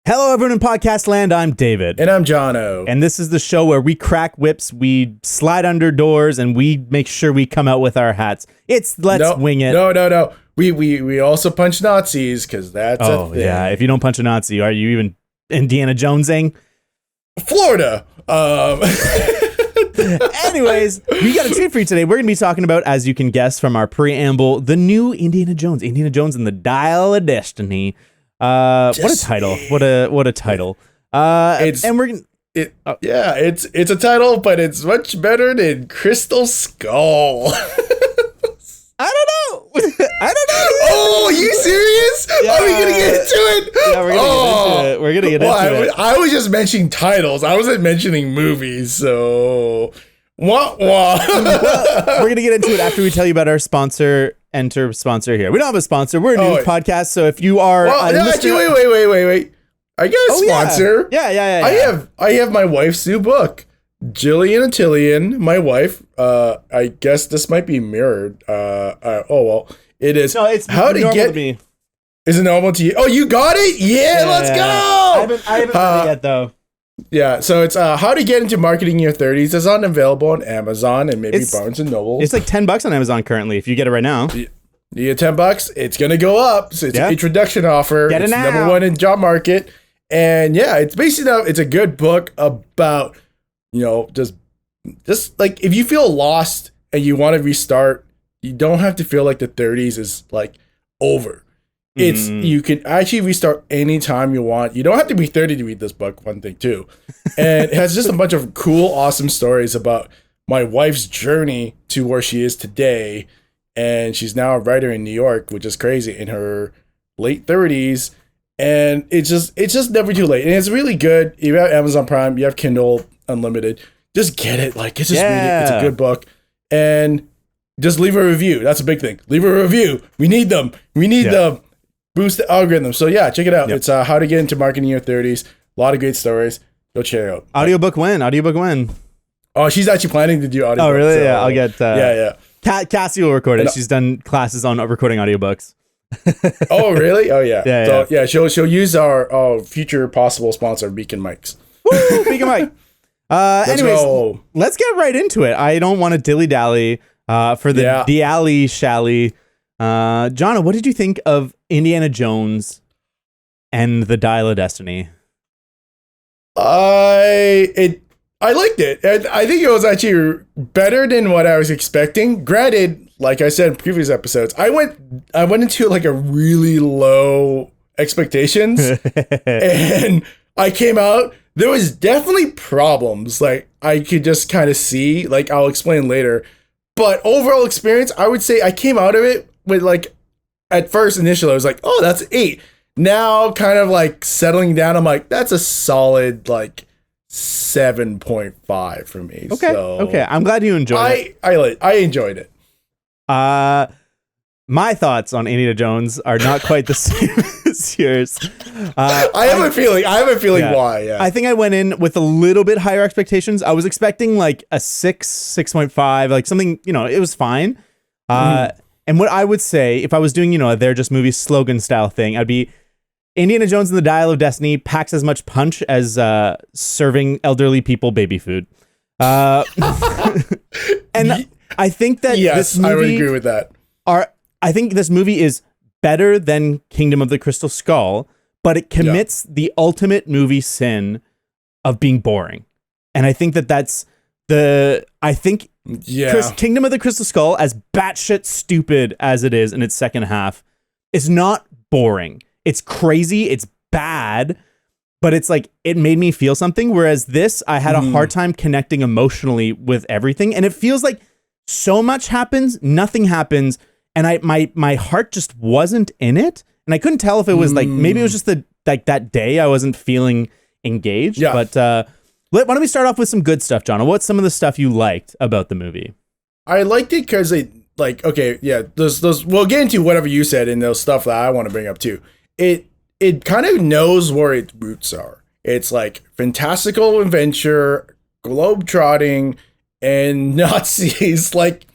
Hello, everyone in podcast land. I'm David. And I'm Jono. And this is the show where we crack whips, we slide under doors, and we make sure we come out with our hats. It's Let's Wing It. No. We also punch Nazis, because that's a thing. Yeah. If you don't punch a Nazi, are you even Indiana Jonesing? Florida. Anyways, we got a treat for you today. We're going to be talking about, as you can guess from our preamble, the new Indiana Jones and the Dial of Destiny. What a title! What a title! It's a title, but it's much better than Crystal Skull. I don't know. Oh, are you serious? Yeah. Are we gonna get into it? Yeah, we're gonna get into it. I was just mentioning titles. I wasn't mentioning movies. So, wah. We're gonna get into it after we tell you about our sponsor. Enter sponsor here. We don't have a sponsor. We're a news podcast. So if you are, actually, wait. I got a sponsor. Yeah. I have my wife's new book, Jillian and Tillian. My wife. I guess this might be mirrored. It is. No, it's how to get. To me. Is it normal to you? Oh, you got it? Yeah, let's go. I haven't read it yet though. Yeah, so it's How to Get Into Marketing in Your 30s. It's available on Amazon and maybe Barnes & Noble. It's like $10 on Amazon currently if you get it right now. You get $10, it's going to go up. So it's an introduction offer. Get it now. It's number one in job market. And yeah, it's basically it's a good book about, just like if you feel lost and you want to restart, you don't have to feel like the 30s is like over. You can actually restart anytime you want. You don't have to be 30 to read this book, one thing too. And it has just a bunch of cool, awesome stories about my wife's journey to where she is today. And she's now a writer in New York, which is crazy, in her late 30s. And it's just never too late. And it's really good. You have Amazon Prime, you have Kindle Unlimited. Just get it. Like, it's just read it. It's a good book. And just leave a review. That's a big thing. Leave a review. We need them. Them. Boost the algorithm. So yeah, check it out. It's How to Get Into Marketing in Your 30s. A lot of great stories. Go check it out. Audiobook when? Oh, she's actually planning to do audiobook. Oh, really? So, yeah, I'll get... Cassie will record it. And, she's done classes on recording audiobooks. Oh, really? Oh, yeah. Yeah. She'll use our future possible sponsor, Beacon Mics. Woo, Beacon Mic. Anyways, let's get right into it. I don't want to dilly-dally for the dially-shally. Jono, what did you think of Indiana Jones and the Dial of Destiny? I liked it. I think it was actually better than what I was expecting. Granted, like I said in previous episodes, I went into like a really low expectations and I came out. There was definitely problems. Like I could just kind of see, like I'll explain later. But overall experience, I would say I came out of it with like, at first initially I was like, oh, that's 8. Now kind of like settling down, I'm like, that's a solid like 7.5 for me. Okay. I'm glad you enjoyed it. I enjoyed it. My thoughts on Indiana Jones are not quite the same as yours. I have a feeling why. Yeah. I think I went in with a little bit higher expectations. I was expecting like a 6.5, like something, it was fine. And what I would say, if I was doing, They're Just Movies slogan style thing, I'd be Indiana Jones and the Dial of Destiny packs as much punch as serving elderly people baby food. And I think that this movie... I would agree with that. I think this movie is better than Kingdom of the Crystal Skull, but it commits the ultimate movie sin of being boring. And I think that's Kingdom of the Crystal Skull, as batshit stupid as it is in its second half, is not boring. It's crazy. It's bad, but it's like, it made me feel something. Whereas this, I had a hard time connecting emotionally with everything. And it feels like so much happens, nothing happens. And my heart just wasn't in it. And I couldn't tell if it was like, maybe it was just that day I wasn't feeling engaged. Yeah. But why don't we start off with some good stuff, Jono? What's some of the stuff you liked about the movie? I liked it because those we'll get into whatever you said and those stuff that I want to bring up too. It kind of knows where its roots are. It's like fantastical adventure, globe-trotting, and Nazis. Like,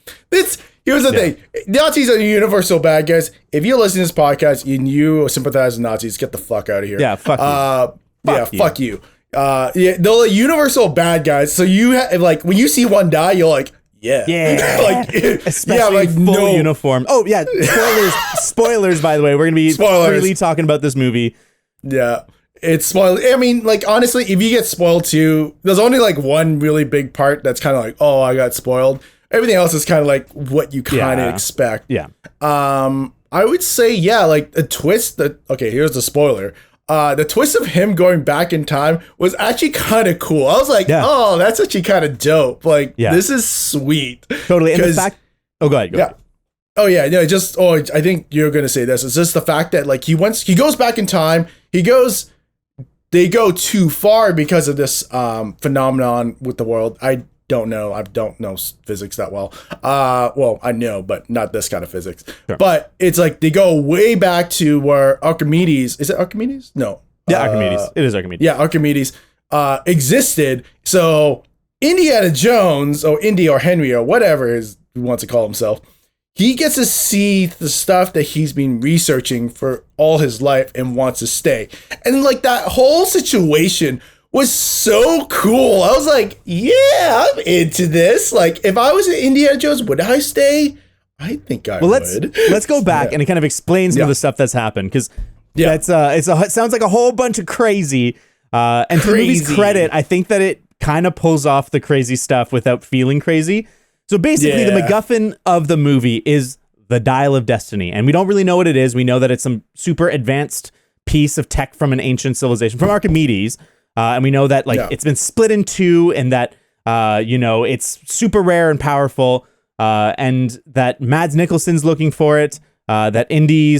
here's the thing. Nazis are universal bad guys. If you listen to this podcast and you sympathize with Nazis, get the fuck out of here. Yeah, fuck you. fuck you. Yeah, they're like universal bad guys. So you like when you see one die, you're like, yeah, like especially full uniform. Oh yeah, spoilers. By the way, we're gonna be freely talking about this movie. Yeah, it's spoiled. I mean, like honestly, if you get spoiled too, there's only like one really big part that's kind of like, oh, I got spoiled. Everything else is kind of like what you kind of expect. Yeah. I would say like a twist. Okay, here's the spoiler. The twist of him going back in time was actually kind of cool. I was like, oh, that's actually kind of dope. Like, this is sweet. Totally. And the fact, go ahead. Oh yeah, no, I think you're gonna say this. It's just the fact that like he goes back in time. They go too far because of this phenomenon with the world. I don't know physics that well. Well, I know, but not this kind of physics. Sure. But it's like they go way back to where Archimedes, is it Archimedes? No. Yeah, Archimedes. It is Archimedes. Yeah, Archimedes existed. So Indiana Jones, or Indy or Henry or whatever he wants to call himself, he gets to see the stuff that he's been researching for all his life and wants to stay. And like that whole situation was so cool. I was like, yeah, I'm into this. Like, if I was an Indiana Jones, would I stay? I think I would. Let's go back and it kind of explains some of the stuff that's happened, because it sounds like a whole bunch of crazy. And to the movie's credit, I think that it kind of pulls off the crazy stuff without feeling crazy. So basically, the MacGuffin of the movie is the Dial of Destiny, and we don't really know what it is. We know that it's some super advanced piece of tech from an ancient civilization, from Archimedes. And we know that it's been split in two, and that it's super rare and powerful, and that Mads Mikkelsen's looking for it. That Indy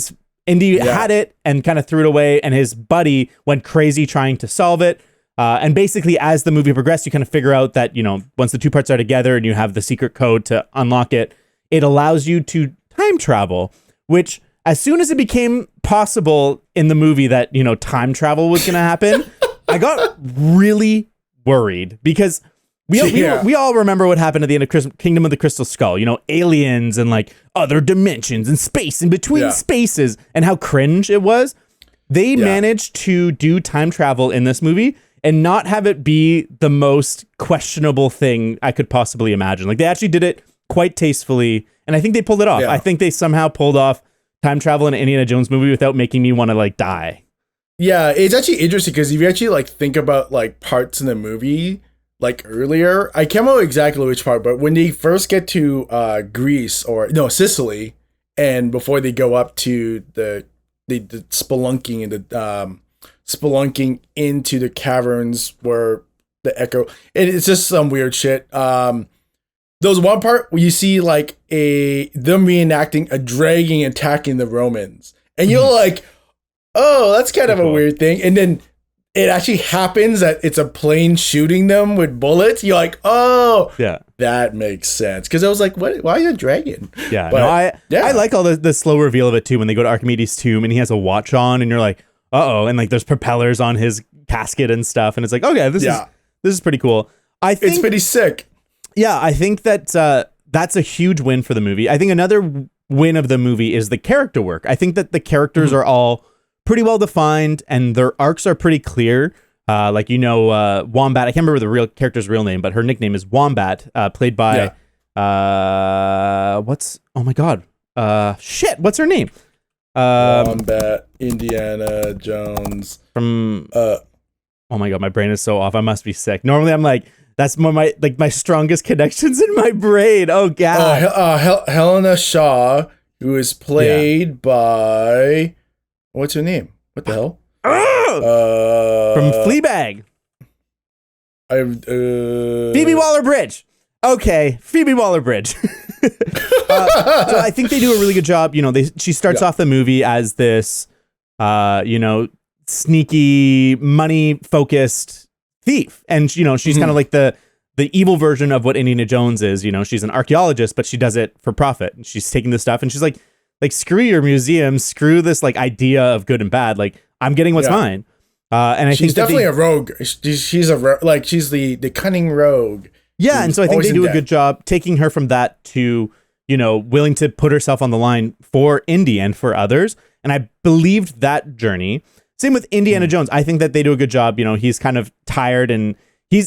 had it and kind of threw it away, and his buddy went crazy trying to solve it. And basically, as the movie progressed, you kind of figure out that once the two parts are together and you have the secret code to unlock it, it allows you to time travel. Which, as soon as it became possible in the movie that time travel was going to happen. I got really worried, because we all remember what happened at the end of Kingdom of the Crystal Skull. Aliens and like other dimensions and space in between spaces, and how cringe it was. They managed to do time travel in this movie and not have it be the most questionable thing I could possibly imagine. Like, they actually did it quite tastefully, and I think they pulled it off. I think they somehow pulled off time travel in an Indiana Jones movie without making me want to like die. Yeah, it's actually interesting, because if you actually like think about like parts in the movie, like earlier, I can't remember exactly which part, but when they first get to Sicily, and before they go up to the spelunking and the spelunking into the caverns where the echo, and it's just some weird shit. There's one part where you see like them reenacting a dragon attacking the Romans, and you're like, oh, that's kind of a weird thing. And then it actually happens that it's a plane shooting them with bullets. You're like, oh, that makes sense. Because I was like, what? Why a dragon? Yeah, but, I like all the slow reveal of it too, when they go to Archimedes' tomb and he has a watch on, and you're like, uh-oh, and like there's propellers on his casket and stuff, and it's like, okay, this is pretty cool. I think it's pretty sick. Yeah, I think that that's a huge win for the movie. I think another win of the movie is the character work. I think that the characters are all pretty well defined, and their arcs are pretty clear. Wombat, I can't remember the real character's real name, but her nickname is Wombat, played by what's her name? Wombat, Indiana Jones. From oh my god, my brain is so off. I must be sick. Normally I'm like, that's my strongest connections in my brain. Oh god. Helena Shaw, who is played by, what's her name? What the hell? From Fleabag. Phoebe Waller-Bridge. Okay, Phoebe Waller-Bridge. So I think they do a really good job. She starts off the movie as this, sneaky, money-focused thief, and she's kind of like the evil version of what Indiana Jones is. She's an archaeologist, but she does it for profit. And she's taking this stuff, and she's like screw your museum, screw this like idea of good and bad. Like, I'm getting what's mine. And I she's think definitely a rogue. She's she's the cunning rogue. Yeah, and so I think they do a good job taking her from that to willing to put herself on the line for Indy and for others. And I believed that journey. Same with Indiana Jones. I think that they do a good job. You know, he's kind of tired and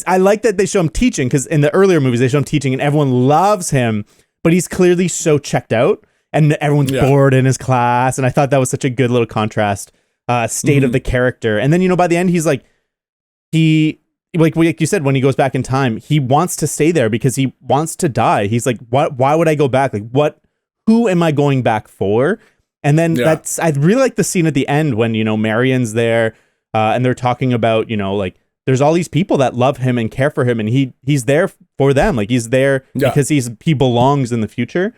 I like that they show him teaching, because in the earlier movies they show him teaching and everyone loves him, but he's clearly so checked out and everyone's bored in his class. And I thought that was such a good little contrast state of the character. And then, you know, by the end, he's like you said, when he goes back in time, he wants to stay there because he wants to die. He's like, why would I go back? Like, who am I going back for? And then I really like the scene at the end when, you know, Marion's there and they're talking about, you know, like, there's all these people that love him and care for him, and he's there for them. Like, he's there because he belongs in the future.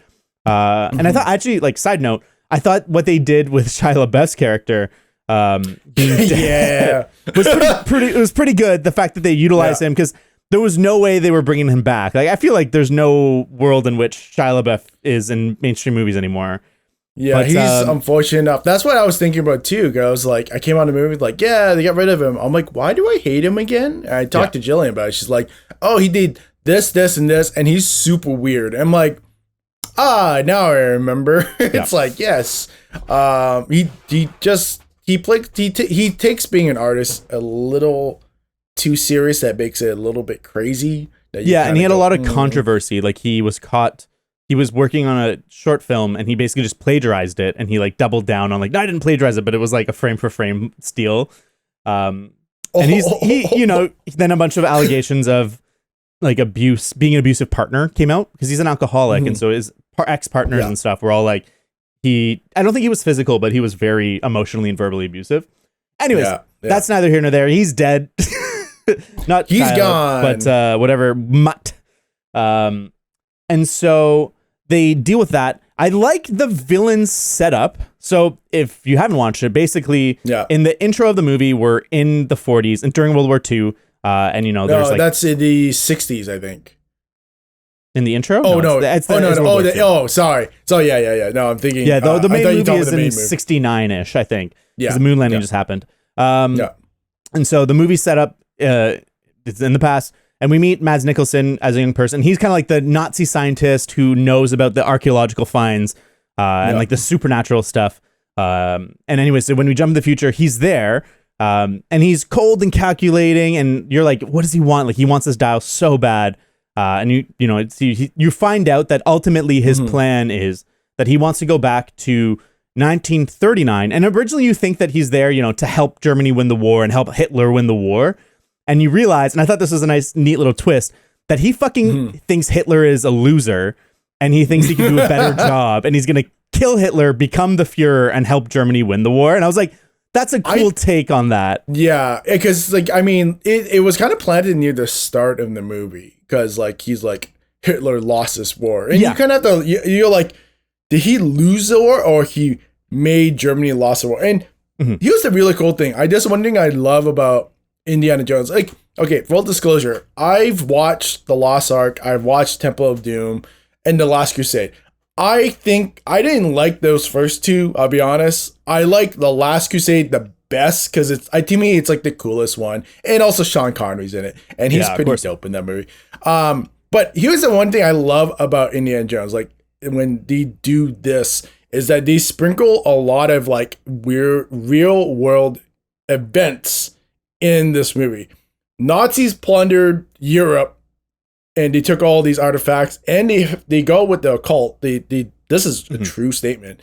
And I thought, actually, like, side note, I thought what they did with Shia LaBeouf's character being dead it was pretty good. The fact that they utilized him, because there was no way they were bringing him back. Like, I feel like there's no world in which Shia LaBeouf is in mainstream movies anymore. Yeah, but he's unfortunate enough. That's what I was thinking about too. I was like, I came on the movie like, yeah, they got rid of him. I'm like, why do I hate him again? And I talked to Jillian about it. She's like, oh, he did this, and this, and he's super weird. I'm like, now I remember. It's like, yes, he takes being an artist a little too serious. That makes it a little bit crazy. And he had a lot of controversy. Like, he was caught. He was working on a short film and he basically just plagiarized it, and he like doubled down on like, no, I didn't plagiarize it, but it was like a frame for frame steal. And he then a bunch of allegations of like abuse, being an abusive partner came out, because he's an alcoholic. And so his ex-partners and stuff were all like, I don't think he was physical, but he was very emotionally and verbally abusive. Anyways, that's neither here nor there. He's dead. He's gone. But whatever. Mutt. And so they deal with that. I like the villain's setup. So if you haven't watched it, basically in the intro of the movie, we're in the 40s and during World War II. And you know, there's like, that's in the 60s, I think. In the intro? Sorry. So yeah. No, I'm thinking. Yeah, the main movie is in 69-ish, I think. Yeah. Because the moon landing just happened. And so the movie setup, it's in the past. And we meet Mads Mikkelsen as a young person. He's kind of like the Nazi scientist who knows about the archaeological finds and like the supernatural stuff. And anyway, so when we jump in the future, he's there and he's cold and calculating. And you're like, what does he want? Like, he wants this dial so bad. And you find out that ultimately his plan is that he wants to go back to 1939. And originally you think that he's there, you know, to help Germany win the war and help Hitler win the war. And you realize, and I thought this was a nice, neat little twist, that he fucking thinks Hitler is a loser and he thinks he can do a better job and he's going to kill Hitler, become the Fuhrer, and help Germany win the war. And I was like, that's a cool take on that. Yeah, because, like, I mean, it was kind of planted near the start of the movie because, like, he's like, Hitler lost this war. And you kind of have to, you're like, did he lose the war or he made Germany lost the war? And here's the really cool thing. One thing I love about Indiana Jones, like, okay, full disclosure, I've watched The Lost Ark, I've watched Temple of Doom, and The Last Crusade. I think I didn't like those first two, I'll be honest. I like The Last Crusade the best because to me it's like the coolest one, and also Sean Connery's in it, and he's pretty dope in that movie. But here's the one thing I love about Indiana Jones, like when they do this, is that they sprinkle a lot of like weird real world events in this movie. Nazis plundered Europe and they took all these artifacts, and they go with the occult. This is a true statement.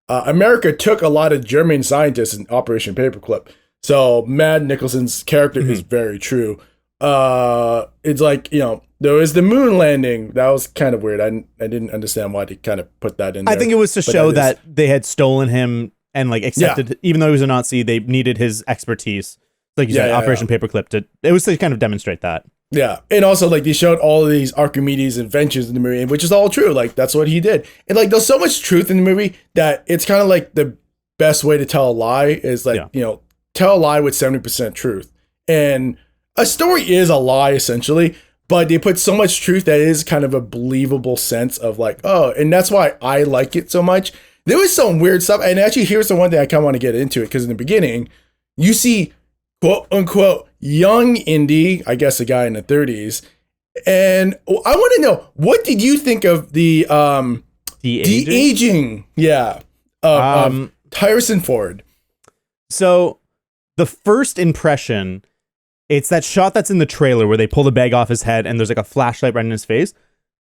America took a lot of German scientists in Operation Paperclip. So Mads Mikkelsen's character is very true. It's like, you know, there was the moon landing. That was kind of weird. I didn't understand why they kind of put that in there. I think it was to show that they had stolen him and like accepted, even though he was a Nazi, they needed his expertise. Like you said, Operation Paperclip. It was to kind of demonstrate that. Yeah, and also like they showed all of these Archimedes inventions in the movie, which is all true. Like that's what he did, and like there's so much truth in the movie that it's kind of like the best way to tell a lie is like you know, tell a lie with 70% truth, and a story is a lie essentially, but they put so much truth that it is kind of a believable sense of like, oh, and that's why I like it so much. There was some weird stuff, and actually here's the one thing I kind of want to get into it, because in the beginning you see quote unquote young Indy, I guess a guy in the 30s, and I want to know, what did you think of the aging? Of Harrison Ford. So the first impression, it's that shot that's in the trailer where they pull the bag off his head and there's like a flashlight right in his face.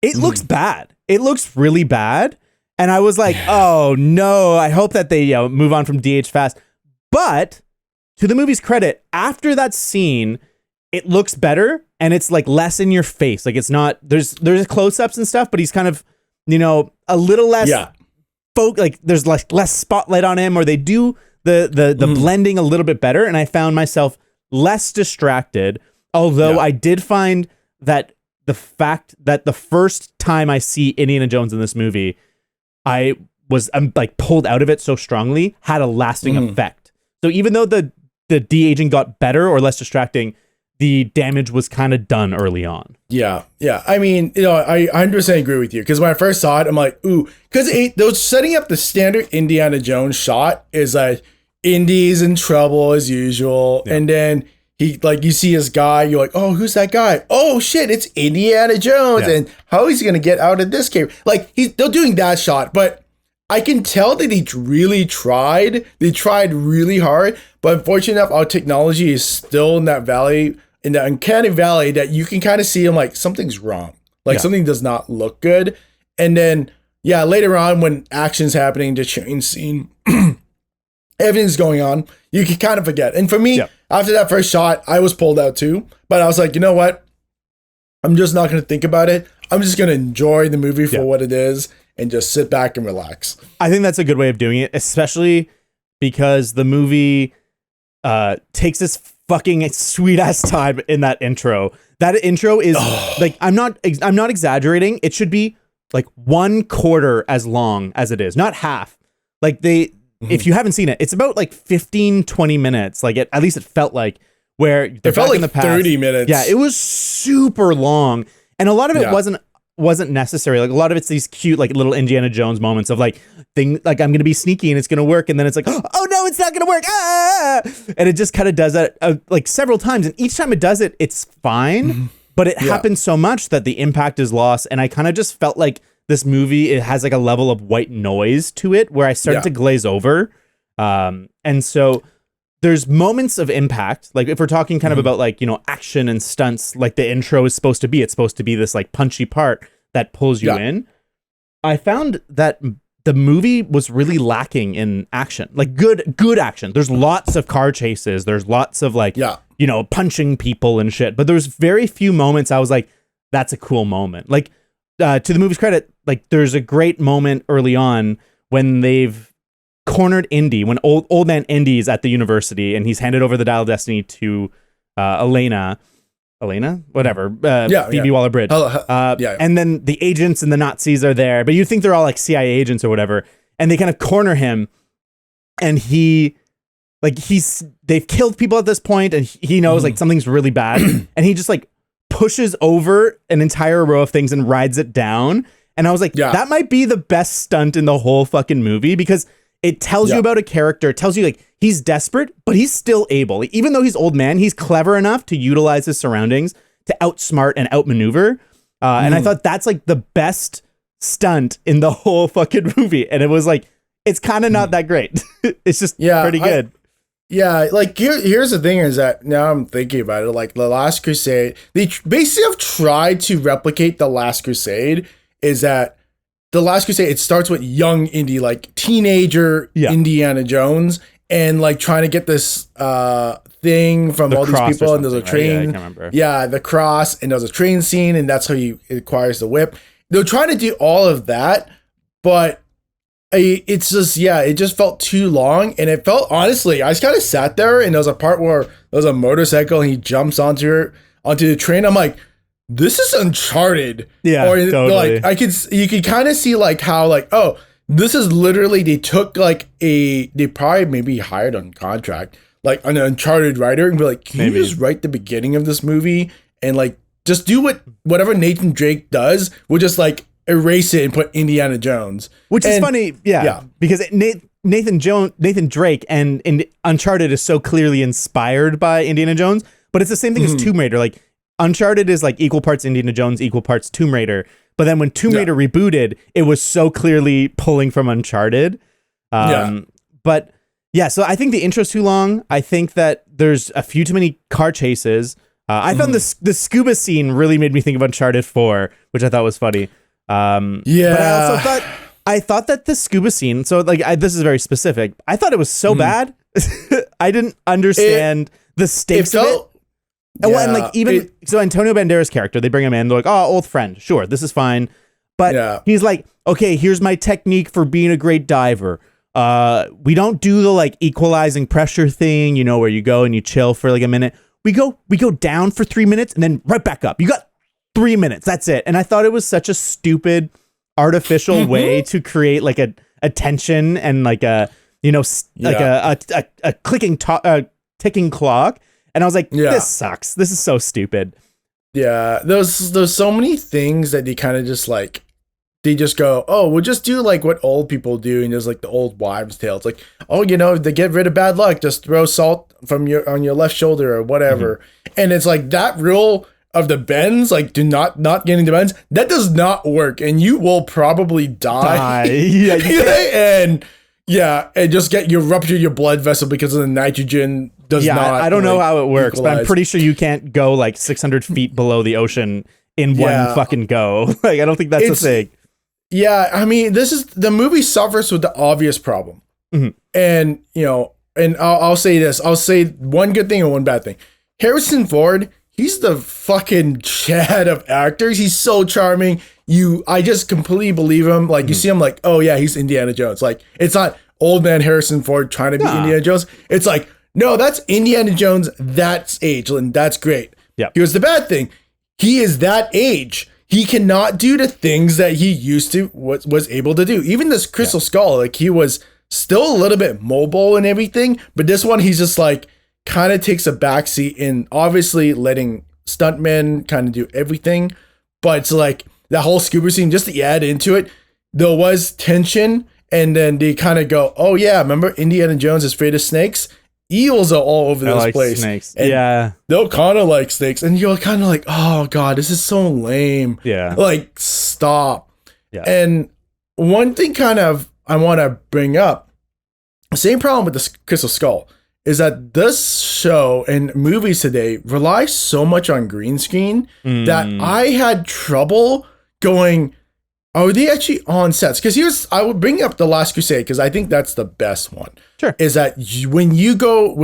It looks bad. It looks really bad. And I was like, oh no, I hope that they move on from DH fast. But to the movie's credit, after that scene, it looks better and it's like less in your face. Like it's not, there's close-ups and stuff, but he's kind of, a little less like there's less spotlight on him, or they do the blending a little bit better. And I found myself less distracted. Although I did find that the fact that the first time I see Indiana Jones in this movie, I'm like pulled out of it so strongly, had a lasting effect. So even though the de-aging got better or less distracting, the damage was kind of done early on. Yeah. I mean, I 100% agree with you, because when I first saw it, I'm like, ooh, because those setting up the standard Indiana Jones shot is like Indy's in trouble as usual, and then he you see his guy, you're like, oh, who's that guy? Oh shit, it's Indiana Jones, and how is he gonna get out of this cave? Like they're doing that shot, but I can tell that he really tried. They tried really hard, but unfortunately enough, our technology is still in that valley, in that uncanny valley, that you can kind of see him like something's wrong. Like something does not look good. And then, later on when action's happening, the chain scene, everything's going on, you can kind of forget. And for me, after that first shot, I was pulled out too. But I was like, you know what? I'm just not going to think about it. I'm just going to enjoy the movie for what it is and just sit back and relax. I think that's a good way of doing it, especially because the movie takes this fucking sweet ass time in that intro. That intro is like, I'm not exaggerating. It should be like 1/4 as long as it is, not half. Like if you haven't seen it, it's about like 15-20 minutes. Like at least it felt like, where it felt like in the past, 30 minutes. Yeah, it was super long, and a lot of it wasn't necessary. Like a lot of it's these cute like little Indiana Jones moments of like I'm gonna be sneaky and it's gonna work, and then it's like, oh no, it's not gonna work, and it just kind of does that like several times, and each time it does it, it's fine, but it happens so much that the impact is lost, and I kind of just felt like this movie, it has like a level of white noise to it where I started to glaze over, and so there's moments of impact. Like if we're talking kind of about like, action and stunts, like the intro is supposed to be, it's supposed to be this like punchy part that pulls you in. I found that the movie was really lacking in action, like good action. There's lots of car chases. There's lots of like, punching people and shit. But there's very few moments I was like, that's a cool moment. Like to the movie's credit, like there's a great moment early on when they've cornered Indy, when old man Indy is at the university and he's handed over the Dial of Destiny to Elena, whatever, Phoebe Waller-Bridge. And then the agents and the Nazis are there, but you think they're all like CIA agents or whatever, and they kind of corner him, and they've killed people at this point, and he knows like something's really bad, and he just like pushes over an entire row of things and rides it down, and I was like, that might be the best stunt in the whole fucking movie, because it tells you about a character. It tells you like he's desperate, but he's still able. Like, even though he's old man, he's clever enough to utilize his surroundings to outsmart and outmaneuver. And I thought that's like the best stunt in the whole fucking movie. And it was like, it's kind of not that great. It's just pretty good. Like here's the thing is that now I'm thinking about it, like The Last Crusade, they basically have tried to replicate The Last Crusade. Is that The Last Crusade, it starts with young Indy, like teenager Indiana Jones, and like trying to get this thing from all these people, and there's a train. Right? Yeah, the cross, and there's a train scene, and that's how he acquires the whip. They're trying to do all of that, but it's just, it just felt too long, and it felt, honestly, I just kind of sat there, and there was a part where there's a motorcycle, and he jumps onto the train. I'm like, this is Uncharted. Yeah, or totally. Like you could kind of see like how like, oh, this is literally, they took like they probably maybe hired on contract like an Uncharted writer and be like, can you just write the beginning of this movie and like just do whatever Nathan Drake does, we'll just like erase it and put Indiana Jones. Which is funny, because Nathan Drake and Uncharted is so clearly inspired by Indiana Jones, but it's the same thing as Tomb Raider. Like Uncharted is like equal parts Indiana Jones, equal parts Tomb Raider. But then when Tomb Raider rebooted, it was so clearly pulling from Uncharted. But Yeah, so I think the intro's too long. I think that there's a few too many car chases. I found the scuba scene really made me think of Uncharted 4, which I thought was funny. Yeah. But I thought that the scuba scene, so like this is very specific. I thought it was so bad. I didn't understand the stakes of it. Yeah, and like so Antonio Banderas' character, they bring him in, they're like, oh, old friend, sure, this is fine. But he's like, okay, here's my technique for being a great diver. We don't do the like equalizing pressure thing, where you go and you chill for like a minute. We go down for 3 minutes and then right back up. You got 3 minutes. That's it. And I thought it was such a stupid artificial way to create like a tension and like a clicking ticking clock. And I was like, this sucks. This is so stupid. Yeah, there's so many things that they kind of just like, they just go, oh, we'll just do like what old people do, and there's like the old wives' tale. It's like, oh, they get rid of bad luck, just throw salt on your left shoulder or whatever. And it's like that rule of the bends, like do not getting the bends, that does not work, and you will probably die. and just you rupture your blood vessel because of the nitrogen does not. I don't know how it works, but I'm pretty sure you can't go like 600 feet below the ocean in one fucking go. Like, I don't think that's a thing. Yeah, I mean, the movie suffers with the obvious problem. And, and I'll say this. I'll say one good thing and one bad thing. Harrison Ford, he's the fucking Chad of actors. He's so charming. I just completely believe him. Like, you see him like, oh yeah, he's Indiana Jones. Like, it's not old man Harrison Ford trying to be Indiana Jones. It's like, no, that's Indiana Jones. That's age, and that's great. Yeah. Here's the bad thing. He is that age. He cannot do the things that he used to was able to do. Even this Crystal Skull, like he was still a little bit mobile and everything, but this one he's just like kind of takes a backseat in obviously letting stuntmen kind of do everything. But it's like that whole scuba scene, just to add into it, there was tension, and then they kind of go, oh yeah, remember Indiana Jones is afraid of snakes? Eels are all over this place. Snakes. And they'll kind of like snakes, and you're kind of like, oh god, this is so lame. Yeah, like stop. Yeah. And one thing kind of I want to bring up, same problem with the Crystal Skull, is that this show and movies today rely so much on green screen that I had trouble going, are they actually on sets? Because I would bring up The Last Crusade because I think that's the best one. Sure. Is that when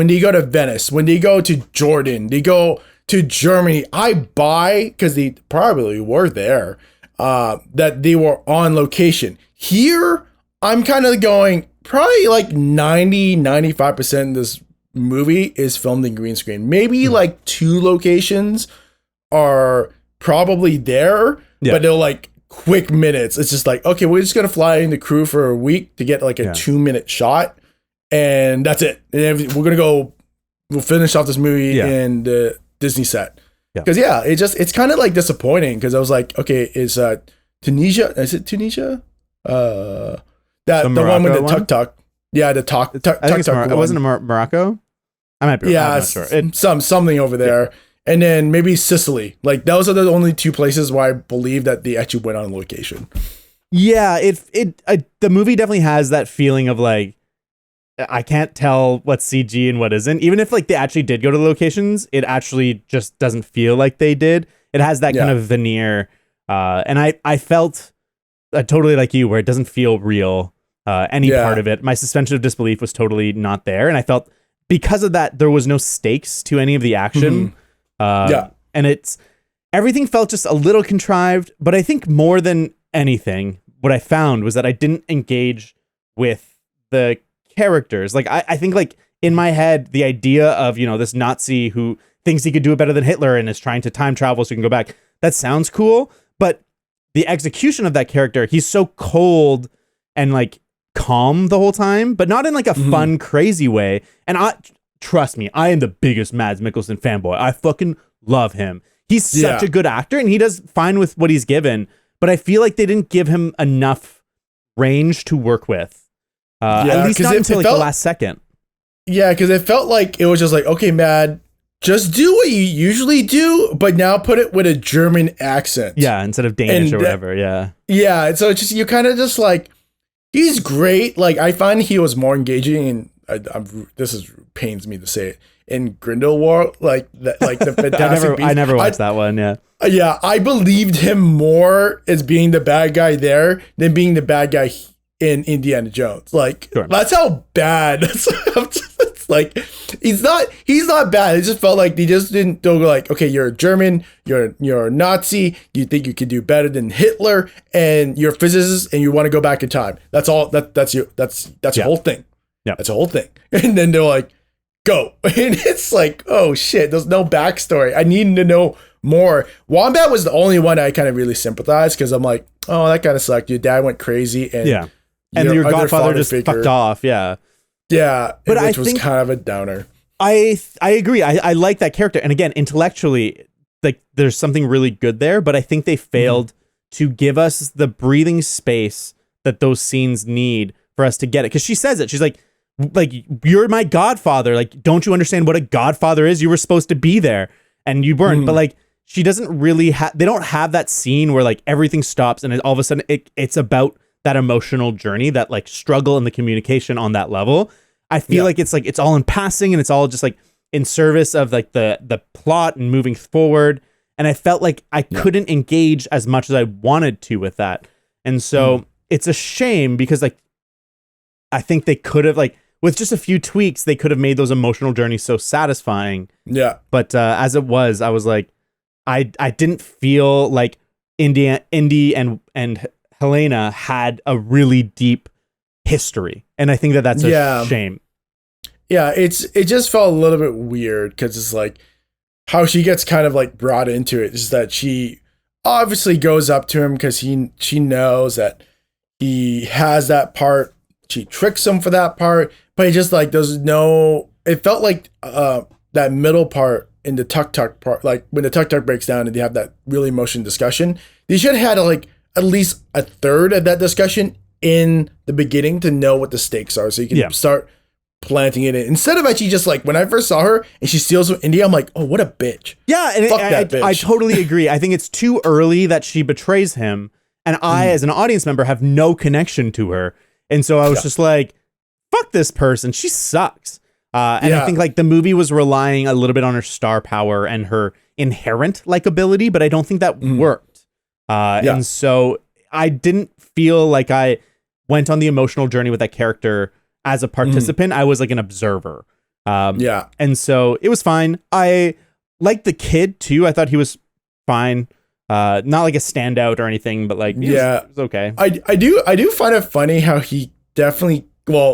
they go to Venice, when they go to Jordan, they go to Germany, I buy, because they probably were there, that they were on location. Here, I'm kind of going, probably like 90-95% of this movie is filmed in green screen. Maybe like 2 locations are probably there, but they're like quick minutes. It's just like, okay, we're just gonna fly in the crew for a week to get like a 2-minute shot, and that's it. And we'll finish off this movie in the Disney set. Because it's kind of like disappointing, because I was like, okay, is Tunisia? Is it Tunisia? The one with the tuk-tuk. Yeah, the tuk-tuk. I think it wasn't Morocco. I might be. I'm not sure. Something over there. And then maybe Sicily. Like, those are the only 2 places where I believe that they actually went on location. Yeah, the movie definitely has that feeling of like, I can't tell what's CG and what isn't. Even if like they actually did go to the locations, it actually just doesn't feel like they did. It has that kind of veneer. And I felt totally like you, where it doesn't feel real. Any part of it. My suspension of disbelief was totally not there. And I felt because of that, there was no stakes to any of the action. And everything felt just a little contrived, but I think more than anything, what I found was that I didn't engage with the characters. Like, I think like in my head, the idea of, this Nazi who thinks he could do it better than Hitler and is trying to time travel so he can go back, that sounds cool. But the execution of that character, he's so cold and like calm the whole time, but not in like a fun, crazy way. And trust me, I am the biggest Mads Mikkelsen fanboy. I fucking love him. He's such a good actor, and he does fine with what he's given, but I feel like they didn't give him enough range to work with. At least not until like the last second. Yeah, because it felt like it was just like, okay, Mad, just do what you usually do, but now put it with a German accent. Yeah, instead of Danish or whatever, Yeah, so it's just, you kind of just like, he's great. Like, I find he was more engaging in this is pains me to say it. In Grindelwald, like the Fantastic Beasts, I never watched that one. Yeah. Yeah, I believed him more as being the bad guy there than being the bad guy in Indiana Jones. Like, sure. That's how bad. It's like he's not bad. It just felt like they just didn't go like, okay, you're a German, you're a Nazi, you think you can do better than Hitler, and you're a physicist, and you want to go back in time. That's all. That's your whole thing. Yeah, that's a whole thing. And then they're like, go, and it's like, oh shit, there's no backstory. I need to know more. Wombat was the only one I kind of really sympathized, because I'm like, oh, that kind of sucked. Your dad went crazy, and your godfather just fucked off. Yeah, but which was kind of a downer. I agree. I like that character, and again, intellectually, like there's something really good there. But I think they failed to give us the breathing space that those scenes need for us to get it. Because she says it. She's like, you're my godfather. Like, don't you understand what a godfather is? You were supposed to be there, and you weren't. But like, she doesn't really have. They don't have that scene where like everything stops and all of a sudden it's about that emotional journey, that like struggle and the communication on that level. I feel like it's all in passing, and it's all just like in service of like the plot and moving forward. And I felt like I couldn't engage as much as I wanted to with that. And so it's a shame, because like I think they could have, like, with just a few tweaks, they could have made those emotional journeys so satisfying. Yeah. But as it was, I was like, I didn't feel like Indy and Helena had a really deep history, and I think that's a shame. Yeah, it just felt a little bit weird, because it's like how she gets kind of like brought into it is that she obviously goes up to him because she knows that he has that part. She tricks him for that part, but it just like it felt like that middle part in the tuk part, like when the tuk breaks down and they have that really emotional discussion, they should have had like at least a third of that discussion in the beginning to know what the stakes are, so you can start planting it in, instead of actually just like, when I first saw her and she steals from India, I'm like, oh, what a bitch. Yeah, and I totally agree. I think it's too early that she betrays him, and I as an audience member have no connection to her, and so I was just like, fuck this person, she sucks. And I think like the movie was relying a little bit on her star power and her inherent likability, but I don't think that worked. And so I didn't feel like I went on the emotional journey with that character as a participant. I was like an observer. And so it was fine. I liked the kid too. I thought he was fine. Not like a standout or anything, but like, it was okay. I do find it funny how he definitely,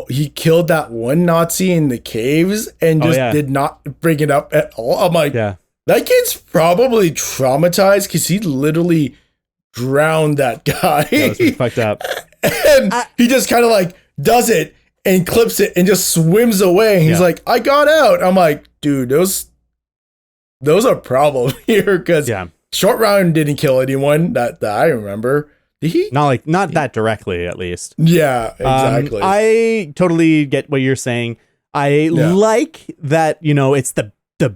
he killed that one Nazi in the caves and just did not bring it up at all. I'm like, that kid's probably traumatized, because he literally drowned that guy. That was fucked up. And he just kind of like does it and clips it and just swims away. He's like, I got out. I'm like, dude, those are a problem here, because Short Round didn't kill anyone that I remember. Did he? Not that directly, at least. Yeah, exactly. I totally get what you're saying. I like that, it's the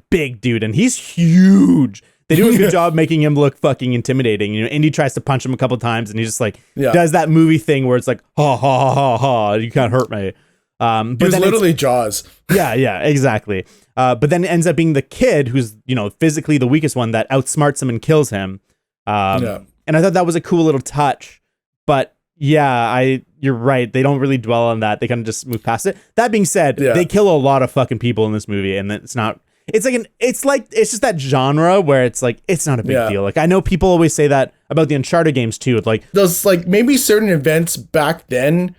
big dude, and he's huge. They do a good job making him look fucking intimidating. Indy tries to punch him a couple times, and he just like does that movie thing where it's like, ha ha ha ha, you can't hurt me. But it was literally Jaws. Yeah, exactly. But then it ends up being the kid who's physically the weakest one that outsmarts him and kills him. And I thought that was a cool little touch. But you're right. They don't really dwell on that. They kind of just move past it. That being said, they kill a lot of fucking people in this movie, and it's not. It's just that genre where it's like, it's not a big deal. Like, I know people always say that about the Uncharted games too. Like those, like, maybe certain events back then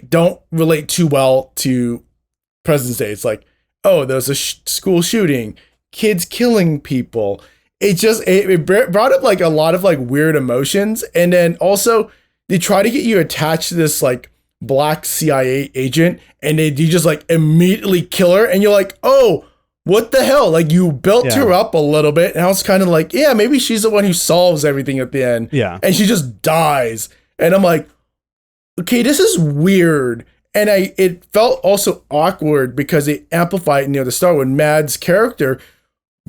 don't relate too well to present day. It's like, oh, there's a school shooting, kids killing people. It brought up like a lot of like weird emotions. And then also they try to get you attached to this like black CIA agent, and you just like immediately kill her, and you're like, oh, what the hell? Like, you built her up a little bit, and I was kind of like, yeah, maybe she's the one who solves everything at the end. Yeah. And she just dies. And I'm like, okay, this is weird. And it felt also awkward because it amplified near the start when Mad's character